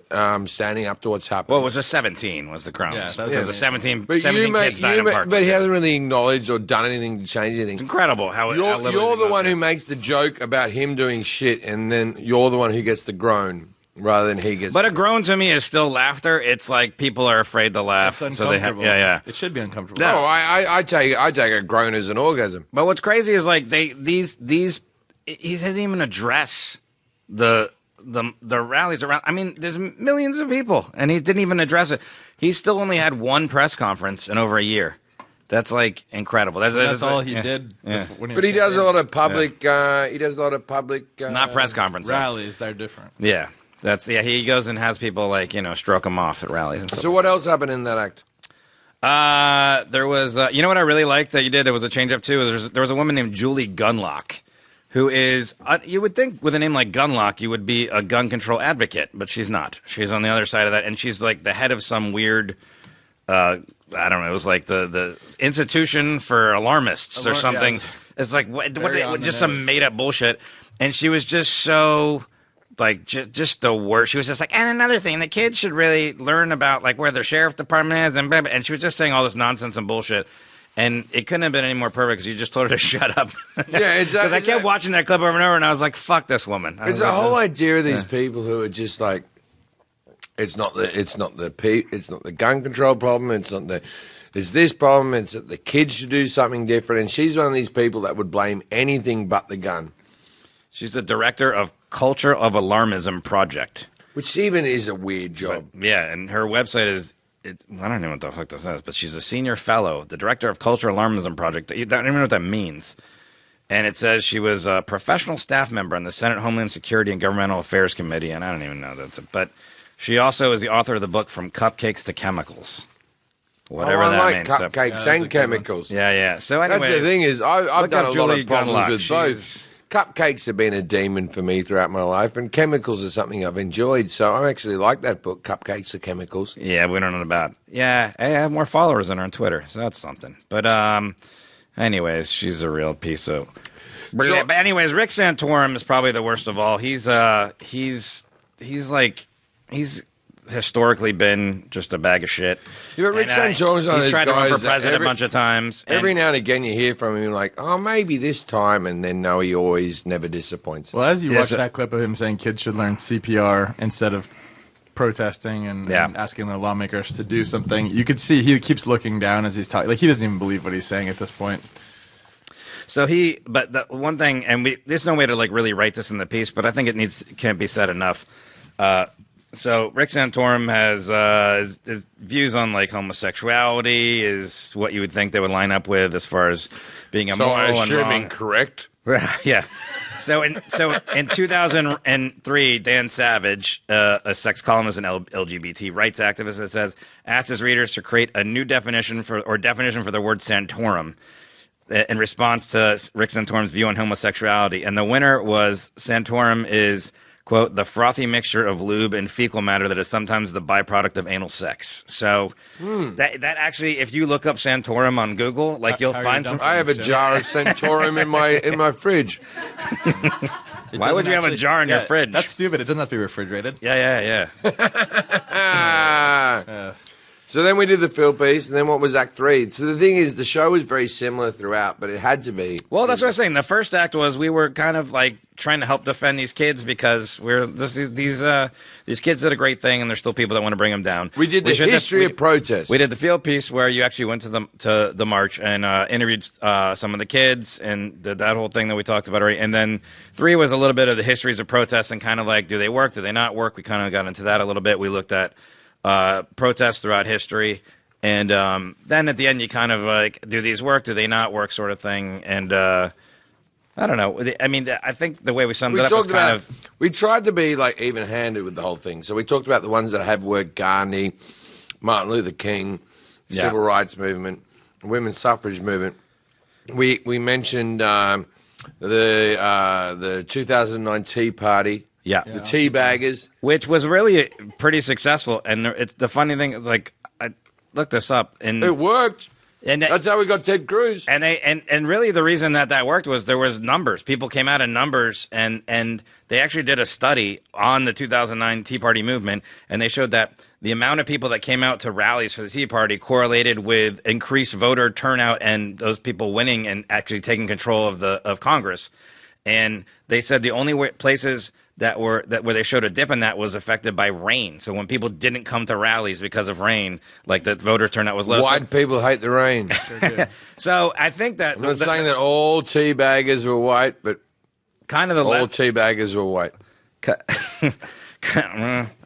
standing up to what's happening. Well, it was a 17 was the groans. Yeah, Because the 17 but 17 kids died in Parkland. but he hasn't really acknowledged or done anything to change anything. It's incredible how You're the one who makes the joke about him doing shit, and then you're the one who gets the groan rather than he gets. But a groan to me is still laughter. It's like people are afraid to laugh, It's so they have. Yeah. It should be uncomfortable. No, I take a groan as an orgasm. But what's crazy is like these he doesn't even address the rallies around. I mean, there's millions of people, and he didn't even address it. He still only had one press conference in over a year. That's like incredible. That's all he did. Yeah. But he does a lot of public. He does a lot of public. Not press conferences. Rallies, they're different. Yeah. He goes and has people stroke him off at rallies and stuff. So what else happened in that act? There was you know what I really liked that you did? It was a change up too. There was a woman named Julie Gunlock, who is you would think with a name like Gunlock you would be a gun control advocate, but she's not. She's on the other side of that, and she's like the head of some weird. I don't know. It was like the Institution for Alarmists or something. Yeah. It's like just some made up bullshit, and she was just so. Like just the worst. She was just like, and another thing, the kids should really learn about like where their sheriff department is, and blah, blah. And she was just saying all this nonsense and bullshit. And it couldn't have been any more perfect because you just told her to shut up. Yeah, exactly. Because I kept watching that clip over and over, and I was like, "Fuck this woman." It's the whole idea of these people who are just like, it's not the gun control problem. It's this problem. It's that the kids should do something different. And she's one of these people that would blame anything but the gun. She's the director of Culture of Alarmism Project. Which even is a weird job. But, yeah, and her website is, I don't know what the fuck this is, but she's a senior fellow, the director of Culture Alarmism Project. I don't even know what that means. And it says she was a professional staff member on the Senate Homeland Security and Governmental Affairs Committee, and I don't even know that. But she also is the author of the book From Cupcakes to Chemicals. Whatever that means. Cupcakes and chemicals. Yeah. So anyways. That's the thing is, I've done a lot of problems Gunlock. with both. Cupcakes have been a demon for me throughout my life, and chemicals are something I've enjoyed. So I actually like that book, Cupcakes are Chemicals. Yeah, we don't know about. Yeah, I have more followers than her on Twitter, so that's something. But anyways, she's a real piece of. But anyways, Rick Santorum is probably the worst of all. He's historically been just a bag of shit. Yeah, but Rick Santorum's one of those tried to run guys for president a bunch of times. Every now and again you hear from him like, oh, maybe this time, and then no, he always never disappoints. Well, as you watch that clip of him saying kids should learn CPR instead of protesting and asking their lawmakers to do something, you could see he keeps looking down as he's talking. Like, he doesn't even believe what he's saying at this point. So but the one thing, and there's no way to like really write this in the piece, but I think can't be said enough. So Rick Santorum has his views on like homosexuality is what you would think they would line up with as far as being immoral and wrong. Correct. Yeah. So in 2003, Dan Savage, a sex columnist and LGBT rights activist, it says, asked his readers to create a new definition for the word Santorum in response to Rick Santorum's view on homosexuality. And the winner was Santorum is, quote, the frothy mixture of lube and fecal matter that is sometimes the byproduct of anal sex. So that actually, if you look up Santorum on Google, like you'll find some. I have a jar of Santorum in my fridge. Why would you have a jar in your fridge? That's stupid. It doesn't have to be refrigerated. Yeah. So then we did the field piece, and then what was Act 3? So the thing is, the show was very similar throughout, but it had to be. Well, that's what I was saying. The first act was we were kind of like trying to help defend these kids because these kids did a great thing, and there's still people that want to bring them down. We did the history of protest. We did the field piece where you actually went to the march and interviewed some of the kids and did that whole thing that we talked about already. And then 3 was a little bit of the histories of protests and kind of like, do they work? Do they not work? We kind of got into that a little bit. We looked at protests throughout history, and then at the end you kind of like, do these work, do they not work, sort of thing. And I don't know, I mean, I think the way we summed it up was kind of, we tried to be like even-handed with the whole thing. So we talked about the ones that have worked: Gandhi, Martin Luther King, civil rights movement, women's suffrage movement. We mentioned the 2009 Tea Party. Yeah. The Teabaggers. Which was really pretty successful. And it's the funny thing is, like, I looked this up. And it worked. And that's how we got Ted Cruz. And really the reason that worked was there was numbers. People came out in numbers, and they actually did a study on the 2009 Tea Party movement, and they showed that the amount of people that came out to rallies for the Tea Party correlated with increased voter turnout and those people winning and actually taking control of Congress. And they said the only places where they showed a dip in that was affected by rain. So when people didn't come to rallies because of rain, like the voter turnout was low. White people hate the rain. So I think that I'm not saying that all teabaggers were white, but kind of all teabaggers were white.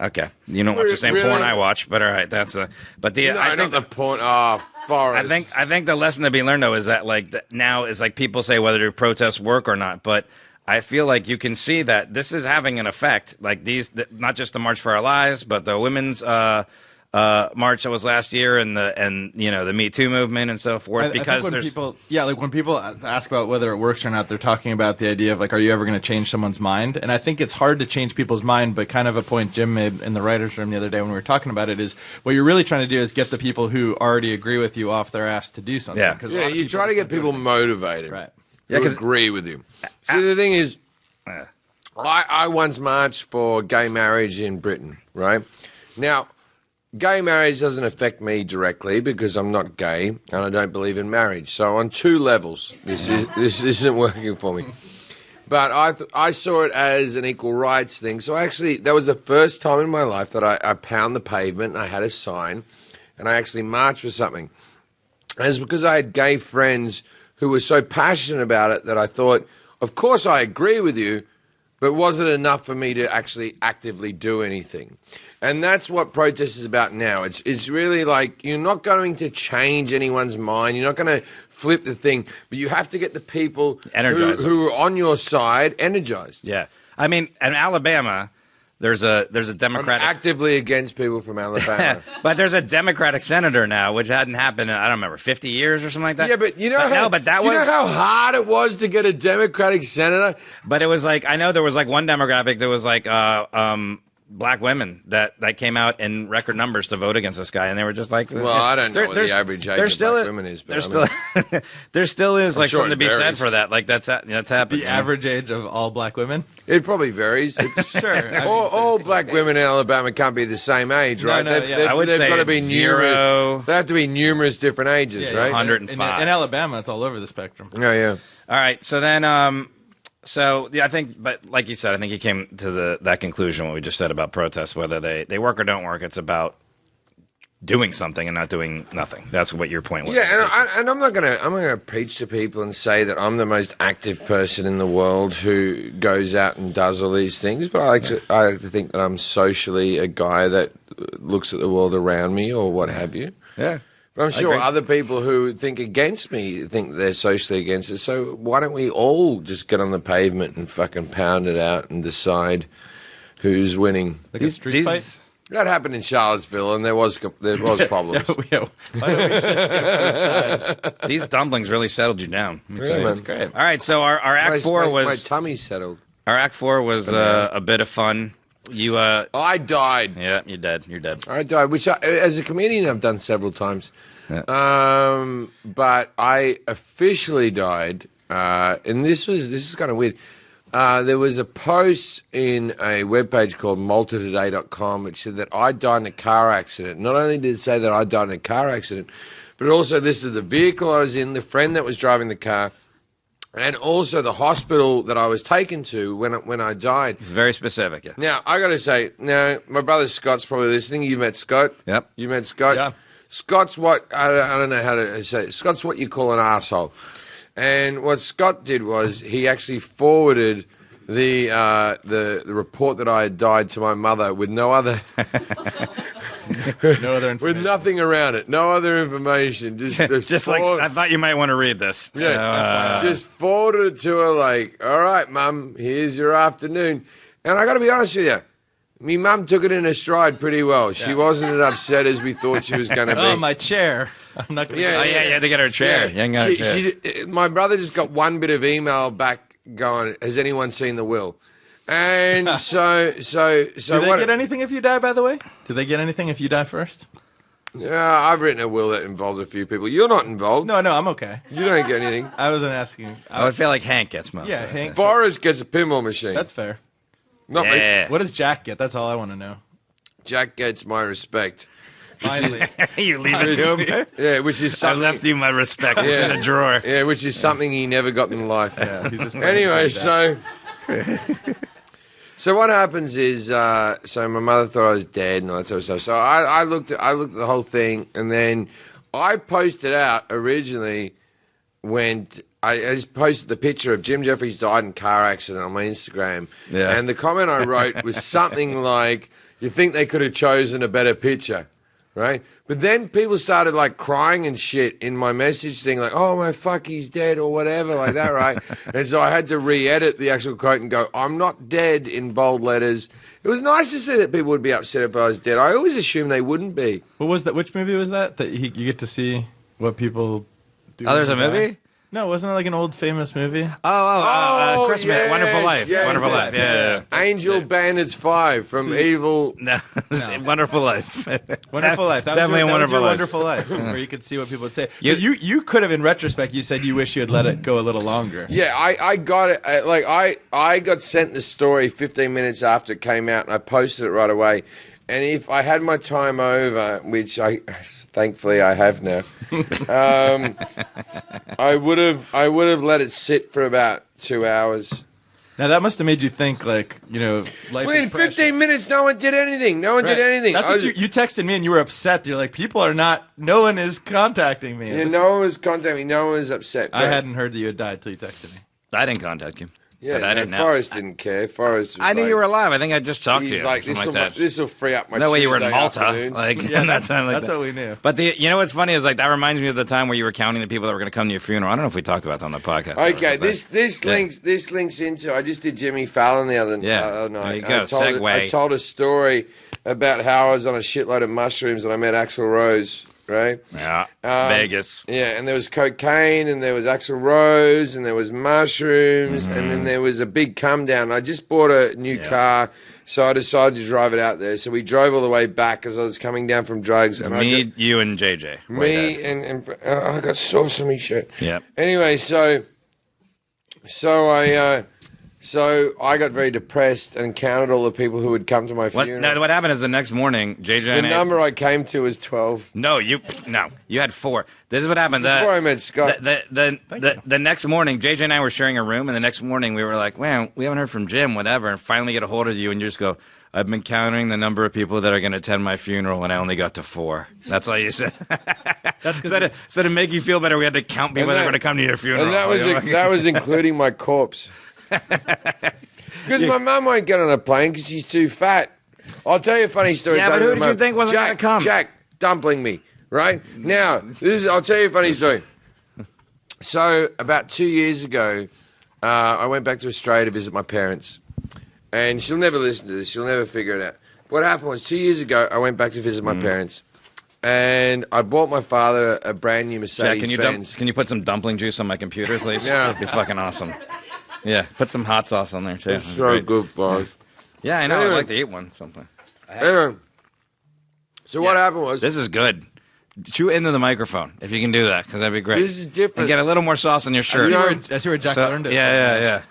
Okay, you don't watch the same porn I watch, but all right, that's I think the porn. Oh, Forrest. I think the lesson to be learned though is that now is like people say whether protests work or not, but I feel like you can see that this is having an effect. Like not just the March for Our Lives, but the women's march that was last year, and the Me Too movement and so forth. Because when people ask about whether it works or not, they're talking about the idea of like, are you ever going to change someone's mind? And I think it's hard to change people's mind. But kind of a point Jim made in the writers' room the other day when we were talking about it is what you're really trying to do is get the people who already agree with you off their ass to do something. Yeah, you try to get people motivated. Right. Yeah, agree with you. See, the thing is, I once marched for gay marriage in Britain, right? Now, gay marriage doesn't affect me directly because I'm not gay and I don't believe in marriage. So on 2 levels, this isn't working for me. But I saw it as an equal rights thing. So actually, that was the first time in my life that I pound the pavement and I had a sign and I actually marched for something. And it's because I had gay friends who were so passionate about it that I thought, of course I agree with you, but was it enough for me to actually actively do anything? And that's what protest is about now. It's really like you're not going to change anyone's mind. You're not going to flip the thing, but you have to get the people who are on your side energized. Yeah. I mean, in Alabama, there's a Democratic... I'm actively against people from Alabama. But there's a Democratic senator now, which hadn't happened in, I don't remember, 50 years or something like that. Yeah, but you know you know how hard it was to get a Democratic senator? But it was like, I know there was like one demographic that was like black women that came out in record numbers to vote against this guy, and they were just like... Well, I don't know what the average age of black women is, but there still is like sure something to be said for that. Like that's happening. The average age of all black women? It probably varies. Sure. All black women in Alabama can't be the same age, right? I would say got to be zero. They have to be numerous different ages, right? 105. In Alabama, it's all over the spectrum. Oh, yeah. All right, so then... I think, but like you said, I think you came to that conclusion what we just said about protests, whether they work or don't work. It's about doing something and not doing nothing. That's what your point was. Yeah, and I'm not gonna preach to people and say that I'm the most active person in the world who goes out and does all these things. But I like to think that I'm socially a guy that looks at the world around me or what have you. Yeah. But I'm sure agree. other people who think against me think they're socially against it. So why don't we all just get on the pavement and fucking pound it out and decide who's winning? Like a street fight? That happened in Charlottesville, and there was problems. Yeah, why don't we just get both sides? These dumplings really settled you down. Let me tell you. man. That's great. All right, so our Act 4 was my tummy's settled. our Act 4 was a bit of fun. You I died. yeah, you're dead. You're dead. I died, which as a comedian I've done several times. Yeah. But I officially died, and this is kind of weird. There was a post in a webpage called maltatoday.com which said that I died in a car accident. Not only did it say that I died in a car accident, but it also listed the vehicle I was in, the friend that was driving the car, and also the hospital that I was taken to when I died. It's very specific. Yeah. Now, I got to say, now, my brother Scott's probably listening. You met Scott? Yep. You met Scott? Yeah. Scott's what, I don't know how to say it. Scott's what you call an asshole. And what Scott did was he actually forwarded the report that I had died to my mother with no other... No other information. with nothing around it. No other information. Just like I thought you might want to read this. Yeah, just forwarded it to her like, all right, Mum, here's your afternoon. And I got to be honest with you, me mum took it in her stride pretty well. She wasn't as upset as we thought she was going to be. Oh, my chair. I'm not going to. Yeah. Oh, yeah, you had to get her a chair. Yeah. You ain't got a chair. My brother just got one bit of email back going, has anyone seen the will? And so Do they what? get anything if you die, by the way? Do they get anything if you die first? Yeah, I've written a will that involves a few people. You're not involved. No, I'm okay. You don't get anything. I wasn't asking. I would feel like Hank gets most Yeah, of it. Hank. Forrest gets a pinball machine. That's fair. Not me. Yeah. What does Jack get? That's all I want to know. Jack gets my respect. Finally. You leave it to him? Yeah, which is I something. left you my respect. It's in a drawer. Yeah, which is something he never got in life. Yeah, he's just Anyway, Jack. so what happens is, so my mother thought I was dead and all that sort of stuff. So I looked at the whole thing, and then I posted out originally when I just posted the picture of Jim Jefferies died in a car accident on my Instagram, Yeah. and the comment I wrote was something like, "You think they could have chosen a better picture?" Right? But then people started like crying and shit in my message thing, like, oh my fuck, he's dead or whatever, like that, right? And so I had to re-edit the actual quote and go, I'm not dead in bold letters. It was nice to see that people would be upset if I was dead. I always assumed they wouldn't be. What was that? Which movie was that? That you get to see what people do. Oh, there's a when they die? movie? No, wasn't it like an old famous movie? Christmas. yes, Wonderful Life. yes, Wonderful yes. Life. Yeah. Angel Bandits 5 from Evil. No. Wonderful Life. Wonderful Life. That Definitely was your a Wonderful Life. Wonderful Life, where you could see what people would say. You could have, in retrospect, you said you wish you had let it go a little longer. Yeah, I got it. I got sent the story 15 minutes after it came out, and I posted it right away. And if I had my time over, which thankfully I have now, I would have let it sit for about 2 hours. Now that must have made you think, like, life Within is precious. 15 minutes, no one did anything. No one did anything. That's what you texted me, and you were upset. You're like, no one is contacting me. Yeah, no one was contacting me. No one was upset. I hadn't heard that you had died till you texted me. I didn't contact you. Yeah, but I didn't know. Forrest didn't care. Forrest was I knew like, you were alive. I think I just talked to he's you. like, something like that. this will free up my No way you were in Tuesday Malta. afternoons. Like, Yeah, that time like that's that. what we knew. But what's funny is like that reminds me of the time where you were counting the people that were going to come to your funeral. I don't know if we talked about that on the podcast. Okay, this Yeah. links into. I just did Jimmy Fallon the other Yeah. night. There you go. I Segue. told a story about how I was on a shitload of mushrooms and I met Axl Rose. Right? Yeah, Vegas. Yeah, and there was cocaine, and there was Axl Rose, and there was mushrooms, and then there was a big come down. I just bought a new car, so I decided to drive it out there. So we drove all the way back as I was coming down from drugs. And You and JJ. I got sauce on me shit. Yeah. Anyway, so I got very depressed and counted all the people who would come to my funeral. What happened is the next morning, JJ The and number I came to was 12. No, you had 4. This is what happened. Before I met Scott. The next morning, JJ and I were sharing a room, and the next morning we were like, "Wow, we haven't heard from Jim, whatever." And finally get a hold of you, and you just go, "I've been counting the number of people that are going to attend my funeral, and I only got to 4." That's all you said. That's instead of make you feel better, we had to count people that were going to come to your funeral. And that was including my corpse. Because my mum won't get on a plane because she's too fat. I'll tell you a funny story. Yeah, but who did you think wasn't going to come? Jack, dumpling me, right? Now, I'll tell you a funny story. So, about 2 years ago, I went back to Australia to visit my parents. And she'll never listen to this. She'll never figure it out. What happened was 2 years ago, I went back to visit my parents. And I bought my father a brand new Mercedes Benz. Can you put some dumpling juice on my computer, please? Yeah. That'd be fucking awesome. Yeah, put some hot sauce on there, too. It's so good, boss. Yeah, I know. Anyway. I'd like to eat one sometime. Anyway, so what happened was... This is good. Chew into the microphone, if you can do that, because that'd be great. This is different. And get a little more sauce on your shirt. I see where Jack learned it. Yeah.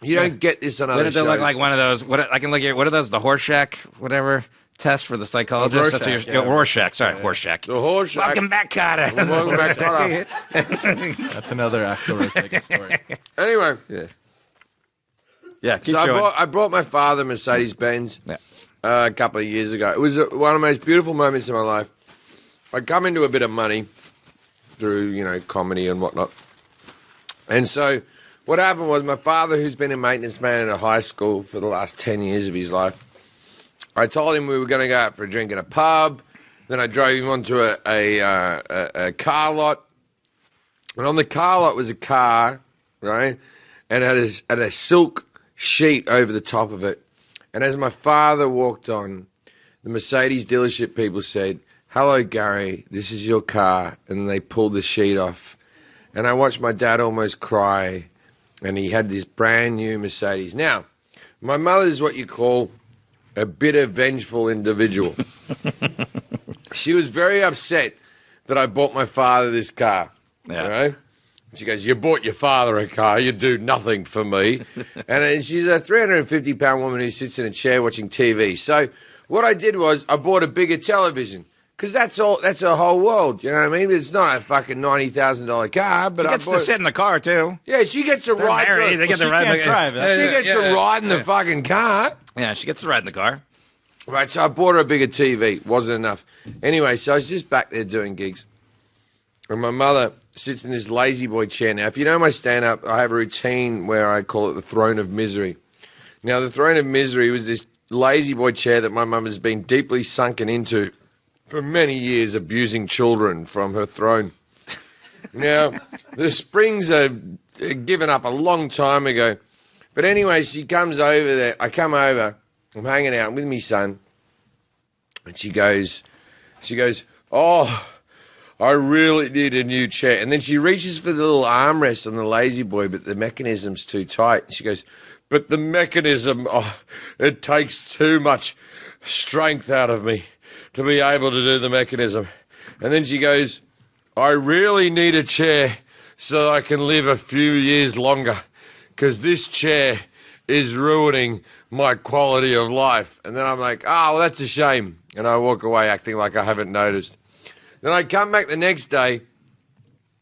You don't get this on other shows. They look like one of those. What are those? The Horseshack, whatever test for the psychologist. Rorschach, Horseshack. The Horseshack. Welcome back, Carter. Welcome back, Carter. That's another Axl Rose Vegas story. Anyway. Yeah. Keep So going. I brought my father Mercedes Benz a couple of years ago. It was one of the most beautiful moments in my life. I come into a bit of money through, comedy and whatnot. And so what happened was my father, who's been a maintenance man at a high school for the last 10 years of his life, I told him we were going to go out for a drink at a pub. Then I drove him onto a car lot. And on the car lot was a car, right? And it had a silk sheet over the top of it. And as my father walked on, the Mercedes dealership people said, "Hello, Gary, this is your car." And they pulled the sheet off. And I watched my dad almost cry. And he had this brand new Mercedes. Now, my mother's what you call a bitter, vengeful individual. She was very upset that I bought my father this car. Yeah. Right? She goes, "You bought your father a car. You do nothing for me." And she's a 350-pound woman who sits in a chair watching TV. So what I did was I bought a bigger television. Because that's a whole world, you know what I mean? It's not a fucking $90,000 car, but She gets to sit in the car, too. Yeah, she gets to They're ride. married. They get to ride. Drive. She gets to ride in the fucking car. Yeah, she gets to ride in the car. Right, so I bought her a bigger TV. Wasn't enough. Anyway, so I was just back there doing gigs. And my mother sits in this lazy boy chair. Now, if you know my stand-up, I have a routine where I call it the throne of misery. Now, the throne of misery was this lazy boy chair that my mum has been deeply sunken into for many years, abusing children from her throne. Now, the springs are given up a long time ago. But anyway, she comes over there. I come over. I'm hanging out with my son. And she goes, "Oh, I really need a new chair." And then she reaches for the little armrest on the lazy boy, but the mechanism's too tight. And she goes, "But the mechanism, it takes too much strength out of me to be able to do the mechanism." And then she goes, "I really need a chair so I can live a few years longer, because this chair is ruining my quality of life." And then I'm like, "Oh, well, that's a shame." And I walk away acting like I haven't noticed. Then I come back the next day,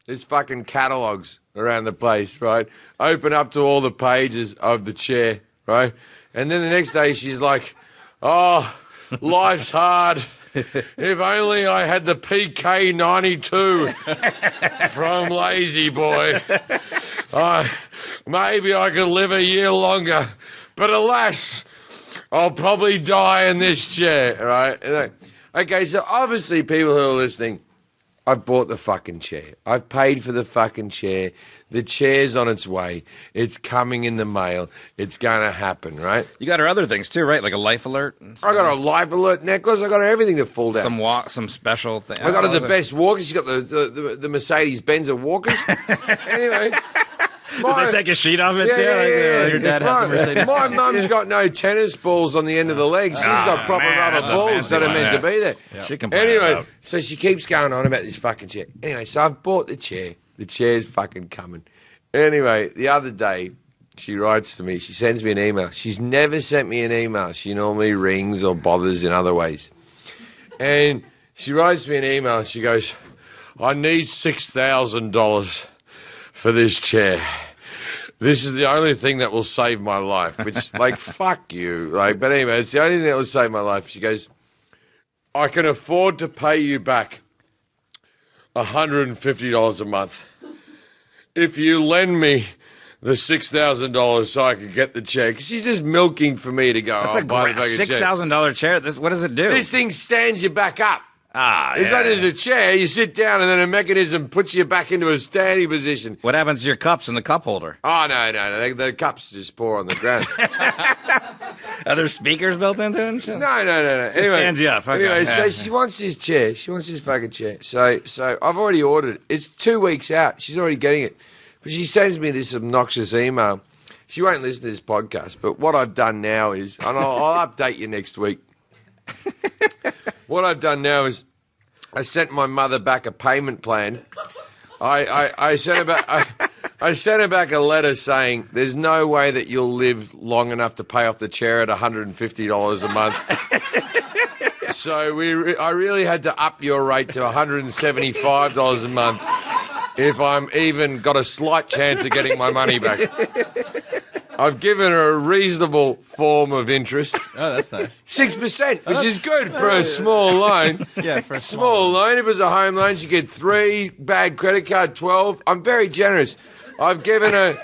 there's fucking catalogues around the place, right? Open up to all the pages of the chair, right? And then the next day she's like, "Oh, life's hard. If only I had the PK92 from Lazy Boy. Maybe I could live a year longer. But alas, I'll probably die in this chair," right? Okay, so obviously people who are listening, I've bought the fucking chair. I've paid for the fucking chair. The chair's on its way. It's coming in the mail. It's going to happen, right? You got her other things, too, right? Like a life alert? I got a life alert necklace. I got everything to fall down. Some special thing. I got her the best walkers. She got the Mercedes-Benz of walkers. Anyway. Did they take a sheet off it? Yeah. Your dad has a Mercedes. My mum's got no tennis balls on the end of the leg. She's got proper rubber balls that are meant to be there. Yeah. She can play it Anyway, out. so she keeps going on about this fucking chair. Anyway, so I've bought the chair. The chair's fucking coming. Anyway, the other day, she writes to me. She sends me an email. She's never sent me an email. She normally rings or bothers in other ways. And she writes me an email. She goes, "I need $6,000 for this chair. This is the only thing that will save my life." Which, like, fuck you. Like, but anyway, it's the only thing that will save my life. She goes, "I can afford to pay you back $150 a month if you lend me the $6,000 so I can get the chair." Because she's just milking for me to go. That's a buy great the fucking chair. $6,000 chair. What does it do? This thing stands you back up. It's not just a chair. You sit down and then a mechanism puts you back into a standing position. What happens to your cups in the cup holder? Oh, no. The cups just pour on the ground. Are there speakers built into it and shit? No. Anyway, stands you up. Okay. Anyway, so she wants this chair. She wants this fucking chair. So I've already ordered it. It's 2 weeks out. She's already getting it. But she sends me this obnoxious email. She won't listen to this podcast. But what I've done now is, and I'll update you next week. What I've done now is I sent my mother back a payment plan. I sent her back a letter saying there's no way that you'll live long enough to pay off the chair at $150 a month. So I really had to up your rate to $175 a month if I'm even got a slight chance of getting my money back. I've given her a reasonable form of interest. Oh, that's nice. 6%, which is good for a small loan. Yeah, for a small loan. If it was a home loan, she'd get 3, bad credit card, 12. I'm very generous. I've given her a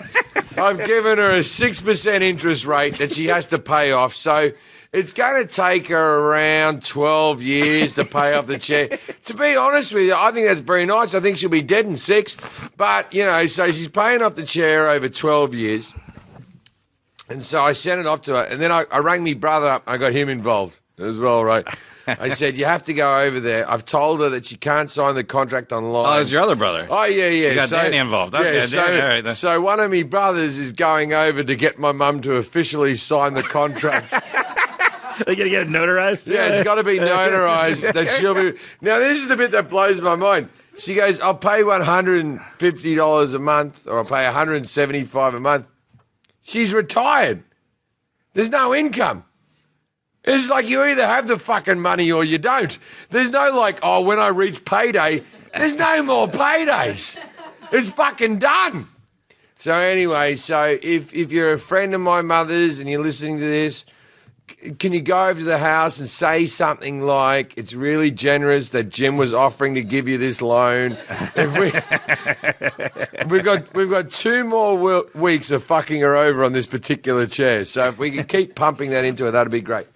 6% interest rate that she has to pay off. So it's going to take her around 12 years to pay off the chair. To be honest with you, I think that's very nice. I think she'll be dead in 6. But, so she's paying off the chair over 12 years. And so I sent it off to her, and then I rang my brother up. I got him involved as well, right? I said, you have to go over there. I've told her that she can't sign the contract online. Oh, it's your other brother. Oh, yeah. You got Danny involved. Okay, yeah, Danny, all right, then. So one of my brothers is going over to get my mum to officially sign the contract. They got to get it notarized? Yeah, it's got to be notarized. That she'll be. Now, this is the bit that blows my mind. She goes, I'll pay $150 a month, or I'll pay $175 a month. She's retired. There's no income. It's like you either have the fucking money or you don't. There's no when I reach payday, there's no more paydays. It's fucking done. So anyway, if you're a friend of my mother's and you're listening to this, can you go over to the house and say something like, it's really generous that Jim was offering to give you this loan. We've got 2 more weeks of fucking her over on this particular chair. So if we can keep pumping that into her, that'd be great.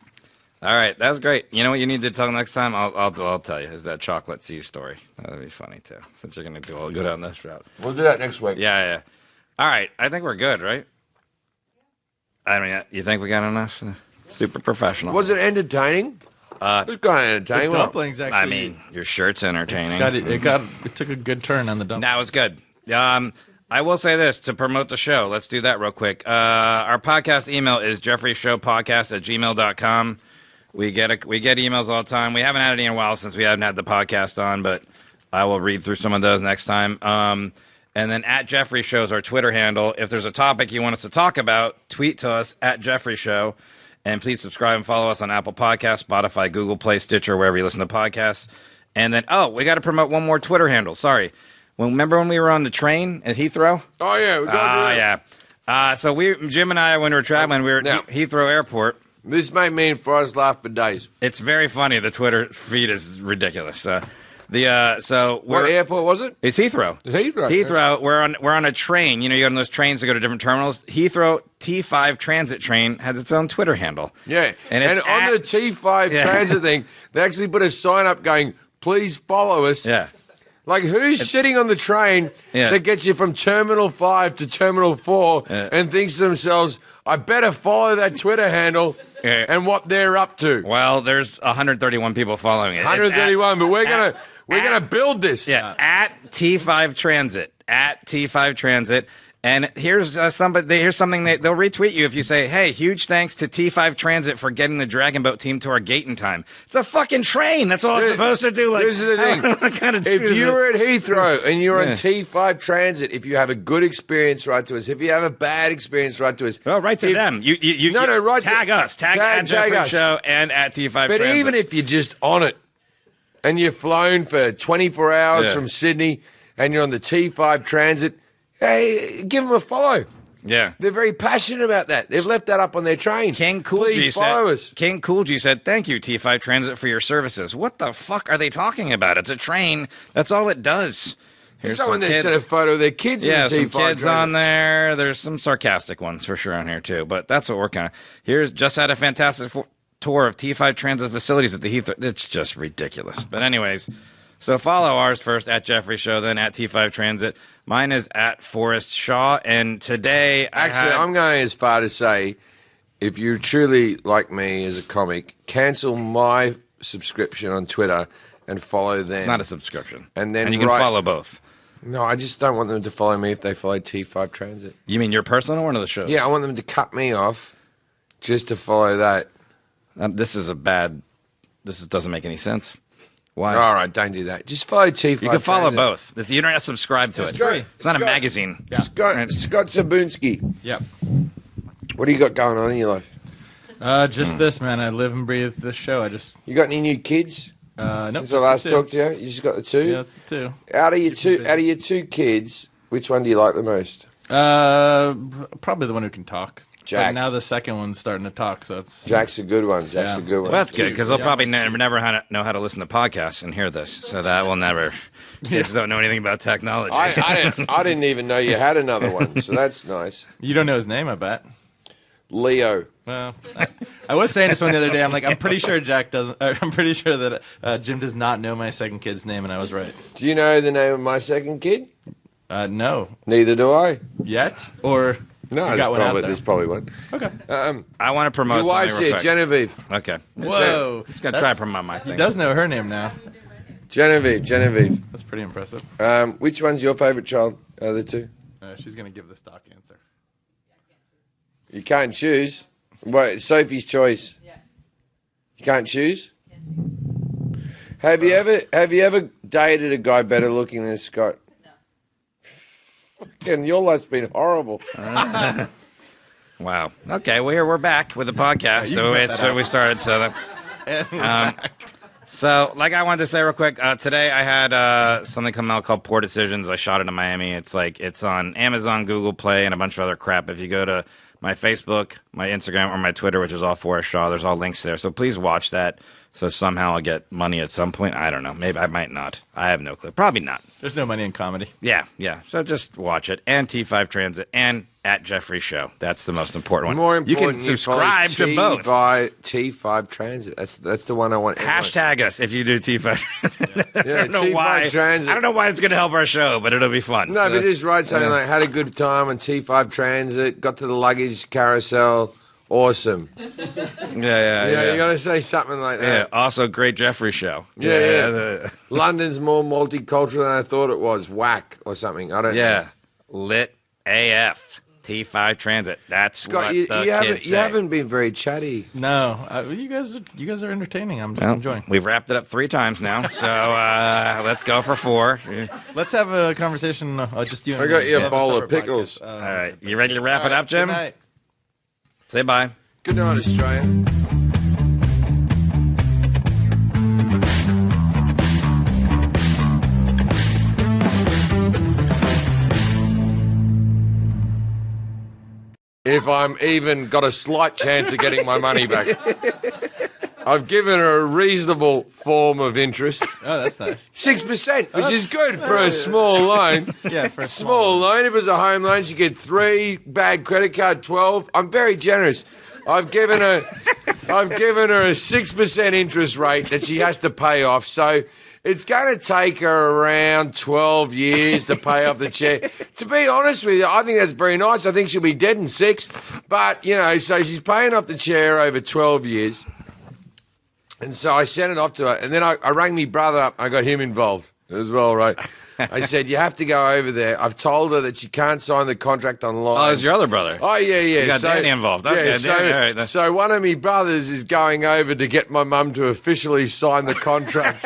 All right, that's great. You know what you need to tell next time? I'll tell you, is that chocolate sea story. That'd be funny, too, since you're going to go down this route. We'll do that next week. Yeah. All right, I think we're good, right? I mean, you think we got enough? Super professional. Was it entertaining? It was kind of entertaining. The dumplings, actually. I mean, your shirt's entertaining. It took a good turn on the dumplings. That was good. I will say this to promote the show. Let's do that real quick. Our podcast email is jeffreysshowpodcast@gmail.com. We get emails all the time. We haven't had any in a while since we haven't had the podcast on, but I will read through some of those next time. And then @Jeffrey Show is our Twitter handle. If there's a topic you want us to talk about, tweet to us @Jeffrey Show. And please subscribe and follow us on Apple Podcasts, Spotify, Google Play, Stitcher, wherever you listen to podcasts. And then, we got to promote one more Twitter handle. Sorry. Remember when we were on the train at Heathrow? Oh, yeah. We got yeah. So Jim and I, when we were traveling, we were at Heathrow Airport. This made me and Forrest laugh for days. It's very funny. The Twitter feed is ridiculous. What airport was it? It's Heathrow. Heathrow. Heathrow. Yeah. We're on a train. You get on those trains to go to different terminals. Heathrow T5 transit train has its own Twitter handle. Yeah, and on the T5 transit thing, they actually put a sign up going, "Please follow us." Yeah. Like, who's sitting on the train that gets you from Terminal 5 to Terminal 4 and thinks to themselves, I better follow that Twitter handle and what they're up to? Well, there's 131 people following it. 131, but we're gonna build this. Yeah, @T5 Transit. @T5 Transit. And here's something they'll retweet you if you say, hey, huge thanks to T5 Transit for getting the Dragon Boat team to our gate in time. It's a fucking train. That's all it's supposed to do. Here's the thing. If you're at Heathrow and you're on T5 Transit, if you have a good experience, write to us. If you have a bad experience, write to us. Well, write to them. Tag us. Tag @Jeffrey Show and @T5 Transit. But even if you're just on it and you're flown for 24 hours from Sydney and you're on the T5 Transit, hey, give them a follow. Yeah. They're very passionate about that. They've left that up on their train. Please follow us. King Coolgy said, thank you, T5 Transit, for your services. What the fuck are they talking about? It's a train. That's all it does. Here's someone that sent a photo of their kids in the T5 some kids transit. on there. There's some sarcastic ones for sure on here, too. But that's what we're kind of... Here's just had a fantastic tour of T5 Transit facilities at the Heathrow. It's just ridiculous. But anyways, so follow ours first at Jefferies Show, then at T5 Transit. Mine is at Forrest Shaw, and today I'm going as far to say, if you truly like me as a comic, cancel my subscription on Twitter and follow them. It's not a subscription. And then you can follow both. No, I just don't want them to follow me if they follow T5 Transit. You mean your personal one of the shows? Yeah, I want them to cut me off just to follow that. This doesn't make any sense. Why? All right, don't do that. Just follow T5. You can follow Transit. both. You don't have to subscribe to it. It's not a magazine. Yeah. Scott Zabielski. Yep. What do you got going on in your life? Just this, man. I live and breathe this show. You got any new kids? Nope. Since I last talked to you, you just got the two. Yeah, that's the two. Out of your two kids, which one do you like the most? Probably the one who can talk. Jack. But now the second one's starting to talk, so it's Jack's a good one. Jack's a good one. Well, that's good because they'll probably never know how to listen to podcasts and hear this. So that will never. Kids don't know anything about technology. I didn't even know you had another one, so that's nice. You don't know his name, I bet. Leo. Well, I was saying to someone the other day, I'm pretty sure Jack doesn't. I'm pretty sure that Jim does not know my second kid's name, and I was right. Do you know the name of my second kid? No. Neither do I. Yet? Or no, you got one out there? there's probably one. Okay. I want to promote Your wife's something here, real quick. Genevieve. Okay. Whoa. Just gonna try to promote my thing. He does know her name now. Genevieve. That's pretty impressive. Which one's your favorite child? Are the two? She's going to give the stock answer. You can't choose. What? Sophie's choice. Yeah. You can't choose. Have you ever dated a guy better looking than Scott? No. Fucking, your life's been horrible. Wow. Okay. Well, here we're back with the podcast. So it's where we started. So, like I wanted to say real quick, today I had something come out called Poor Decisions. I shot it in Miami. It's on Amazon, Google Play, and a bunch of other crap. If you go to my Facebook, my Instagram, or my Twitter, which is all Forrest Shaw, there's all links there. So please watch that. So somehow I'll get money at some point. I don't know. Maybe I might not. I have no clue. Probably not. There's no money in comedy. Yeah. So just watch it. And T5 Transit and at Jefferies Show. That's the most important one. More important, you can subscribe to both. T5 Transit. That's the one I want. Hashtag us if you do T5 Transit. Yeah, I don't know T5 why. Transit. I don't know why it's going to help our show, but it'll be fun. No, but just write something like, had a good time on T5 Transit, got to the luggage carousel, awesome. Yeah. You got to say something like Yeah, that. also great Jeffrey show. Yeah. London's more multicultural than I thought it was. Whack or something. I don't know. Yeah. Lit AF. T5 Transit. That's Scott, what you the haven't kids say. been very chatty. No, you guys are entertaining. I'm just enjoying. We've wrapped it up 3 times now, so let's go for 4. Let's have a conversation. Just you. And I got me. you a We'll have bowl of separate pickles. podcast. All right. You ready to wrap all it up, Jim? Good night. Say bye. Good night, Australia. If I'm even got a slight chance of getting my money back. I've given her a reasonable form of interest. Oh, that's nice. 6%, which is good for a small loan. Yeah, for a Small loan. If it was a home loan, she get 3, bad credit card 12. I'm very generous. I've given her a 6% interest rate that she has to pay off. So it's going to take her around 12 years to pay off the chair. To be honest with you, I think that's very nice. I think she'll be dead in 6. But, so she's paying off the chair over 12 years. And so I sent it off to her. And then I rang my brother up. I got him involved as well, right? I said, you have to go over there. I've told her that she can't sign the contract online. Oh, it's your other brother. Oh, yeah. You got Danny involved. Okay, Yeah, Danny, all right, so one of my brothers is going over to get my mum to officially sign the contract.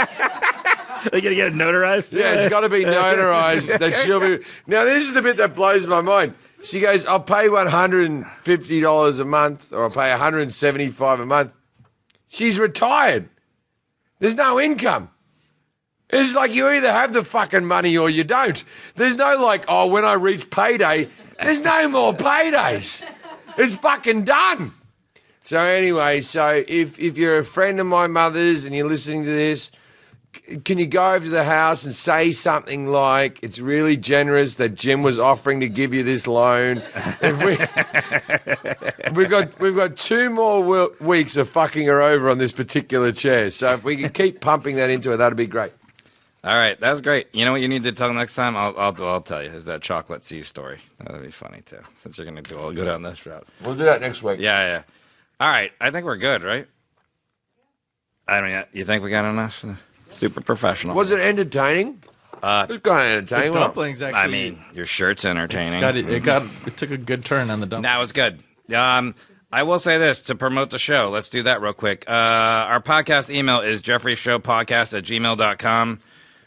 They gonna get it notarized? Yeah, it's got to be notarized that she'll be. Now, this is the bit that blows my mind. She goes, I'll pay $150 a month, or I'll pay $175 a month. She's retired. There's no income. It's like you either have the fucking money or you don't. There's no when I reach payday, there's no more paydays. It's fucking done. So anyway, if you're a friend of my mother's and you're listening to this, can you go over to the house and say something like, it's really generous that Jim was offering to give you this loan. We've got 2 more weeks of fucking her over on this particular chair. So if we can keep pumping that into her, that'd be great. All right, that's great. You know what you need to tell next time? I'll tell you, is that chocolate sea story. That'll be funny, too, since you're going to go down this route. We'll do that next week. Yeah. All right, I think we're good, right? I mean, you think we got enough? Super professional. Was it entertaining? It was kind of entertaining. Dumplings, actually. I mean, your shirt's entertaining. It took a good turn on the dumplings. That was good. I will say this to promote the show. Let's do that real quick. Our podcast email is jeffreyshowpodcast@gmail.com.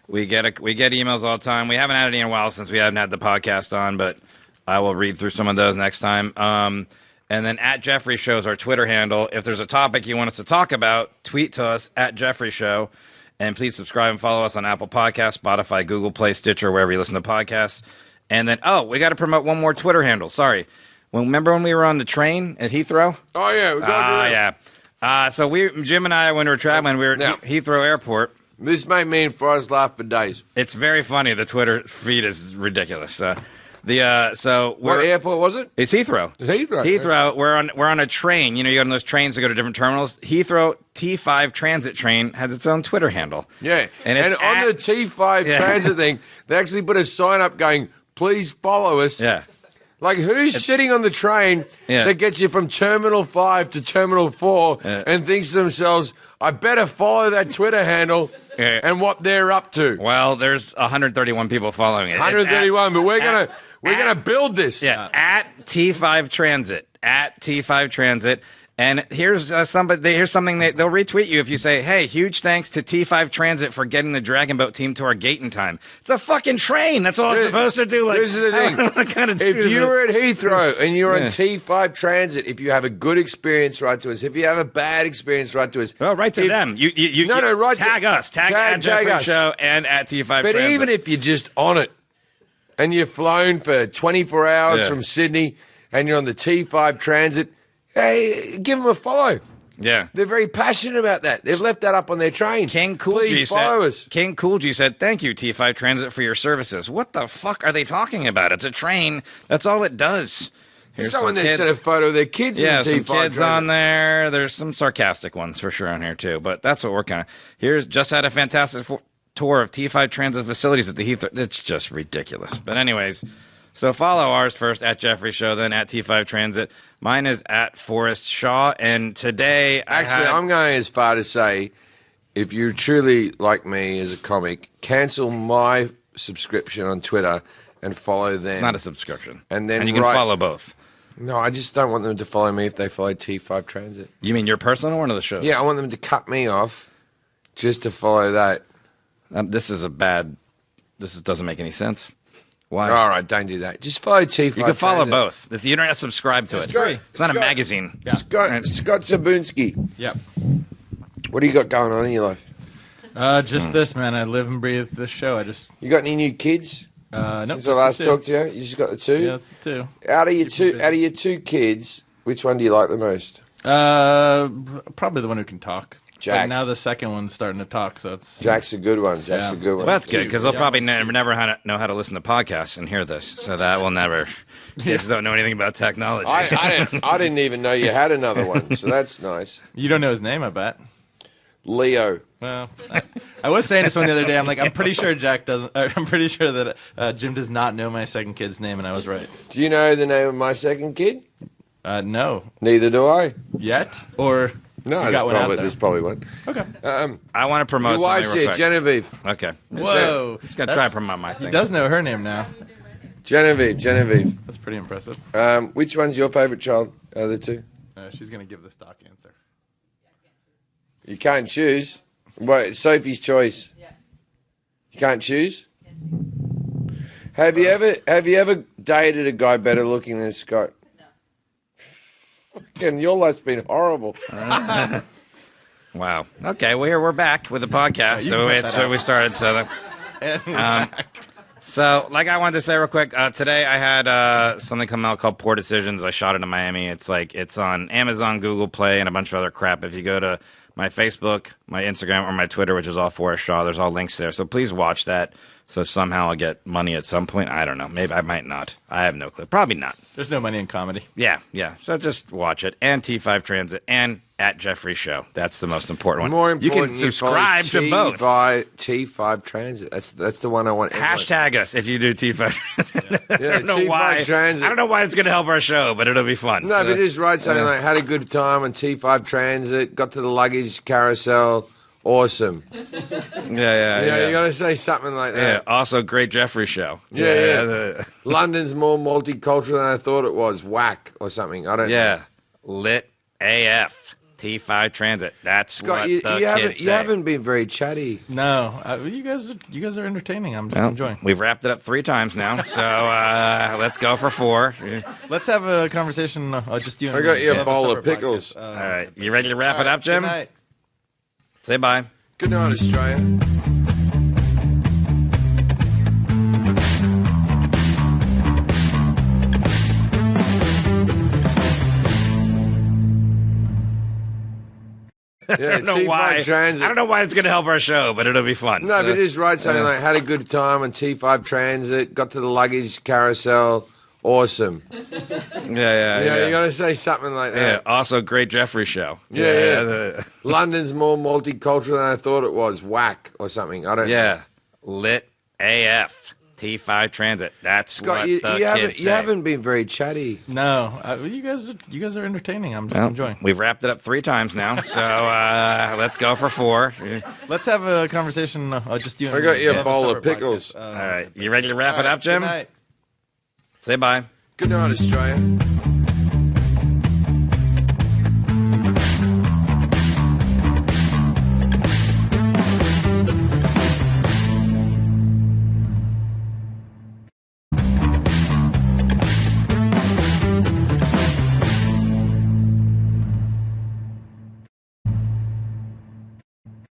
We get emails all the time. We haven't had any in a while since we haven't had the podcast on, but I will read through some of those next time. And then at Jeffrey Show is our Twitter handle. If there's a topic you want us to talk about, tweet to us at Jeffrey Show. And please subscribe and follow us on Apple Podcasts, Spotify, Google Play, Stitcher, wherever you listen to podcasts. And then, we got to promote one more Twitter handle. Sorry. Remember when we were on the train at Heathrow? Oh, yeah. So Jim and I, when we were traveling, we were at Heathrow Airport. This made me and Forrest laugh for days. It's very funny. The Twitter feed is ridiculous. What airport was it? It's Heathrow. Heathrow. We're on a train. You know, you go on those trains to go to different terminals. Heathrow T5 transit train has its own Twitter handle. Yeah, and on the T5 transit thing, they actually put a sign up going, "Please follow us." Yeah. Like, who's sitting on the train that gets you from Terminal 5 to Terminal 4 and thinks to themselves, I better follow that Twitter handle and what they're up to? Well, there's 131 people following it. 131, but we're gonna build this. Yeah, at T5 Transit. At T5 Transit. And here's something that they'll retweet you if you say, hey, huge thanks to T5 Transit for getting the Dragon Boat team to our gate in time. It's a fucking train. That's all it's supposed to do. This is the thing. If you were at Heathrow and you're on T5 Transit, if you have a good experience, write to us. If you have a bad experience, write to us. Well, write to them. Write tag us. Tag at Jeffrey Show and at T5 Transit. But even if you're just on it and you've flown for 24 hours from Sydney and you're on the T5 Transit, hey, give them a follow. Yeah. They're very passionate about that. They've left that up on their train. Please follow us. King Coolgy said, thank you, T5 Transit, for your services. What the fuck are they talking about? It's a train. That's all it does. Here's someone that sent a photo of their kids in the T5 some kids Transit. on there. There's some sarcastic ones for sure on here, too. But that's what we're kind of... Here's just had a fantastic tour of T5 Transit facilities at the Heathrow. It's just ridiculous. But anyways... So follow ours first at Jeffrey Show, then at T5 Transit. Mine is at Forrest Shaw. And today, I'm going as far to say, if you truly like me as a comic, cancel my subscription on Twitter and follow them. It's not a subscription. And then you can follow both. No, I just don't want them to follow me if they follow T5 Transit. You mean your personal one or the shows? Yeah, I want them to cut me off just to follow that. This doesn't make any sense. Why? All right, don't do that. Just follow T5. You can follow Transit. both. You don't have to subscribe to it. It's not a magazine. Yeah. Scott Zabielski. Yep. What do you got going on in your life? Just this, man. I live and breathe this show. You got any new kids? No. Since I last talked to you, you just got the 2. Yeah, it's the 2. Out of your 2 kids, which one do you like the most? Probably the one who can talk. Jack. But now the second one's starting to talk, so it's... Jack's a good one. A good one. Well, that's good, because they'll probably never know how to listen to podcasts and hear this, so that will never... Kids don't know anything about technology. I didn't even know you had another one, so that's nice. You don't know his name, I bet. Leo. Well, I was saying to someone the other day, I'm pretty sure Jack doesn't... I'm pretty sure that Jim does not know my second kid's name, and I was right. Do you know the name of my second kid? No. Neither do I. Yet? Or... No, there's probably one. Okay. I want to promote your wife's something here, real quick. Genevieve. Okay. Whoa. Just going to try to promote my thing. He does know her name now. Genevieve. That's pretty impressive. Which one's your favourite child out of the 2? She's going to give the stock answer. You can't choose. Well, Sophie's choice. Yeah. You can't choose? Have you ever dated a guy better looking than Scott? Fucking, your life's been horrible. Wow. Okay, we're back with the podcast. It's where we started. So, like I wanted to say real quick, today I had something come out called Poor Decisions. I shot it in Miami. It's on Amazon, Google Play, and a bunch of other crap. If you go to my Facebook, my Instagram, or my Twitter, which is all Forrest Shaw. There's all links there. So please watch that. So somehow I'll get money at some point. I don't know. Maybe I might not. I have no clue. Probably not. There's no money in comedy. Yeah. So just watch it. And T5 Transit and at Jefferies Show. That's the most important one. More important, you can subscribe to both. T5 Transit. That's the one I want. Hashtag us if you do T5 Transit. Yeah, I don't know T5 why. Transit. I don't know why it's going to help our show, but it'll be fun. No, but just write something like, had a good time on T5 Transit, got to the luggage carousel, awesome. Yeah. You got to say something like Yeah, that. also great Jeffrey show. Yeah. London's more multicultural than I thought it was. Whack or something. I don't know. Yeah. Lit AF. T5 Transit. That's Scott, what you kids say. haven't been very chatty. No, you guys are entertaining. I'm just Well, enjoying. We've wrapped it up 3 times now, so let's go for 4. Let's have a conversation. Just you and I got me. you a Have bowl of separate pickles. podcast. All right. You ready to wrap all it up, Jim? Good night. Say bye. Good night, Australia. Yeah, I don't know why. Transit. I don't know why it's going to help our show, but it'll be fun. No, So- but just write something like, had a good time on T5 Transit, got to the luggage carousel, awesome. Yeah. You got to say something like Yeah, that. also great Jeffrey show. Yeah. London's more multicultural than I thought it was. Whack or something. I don't know. Yeah. Lit AF. T5 Transit. That's Scott, what you kids say. haven't been very chatty. No, you guys are entertaining. I'm just Well, enjoying. We've wrapped it up 3 times now, so let's go for 4. Let's have a conversation. Just you and I me. got you a Have bowl of separate pickles. podcast. All right. You ready to wrap all it up, Jim? Good night. Say bye. Good night, Australia.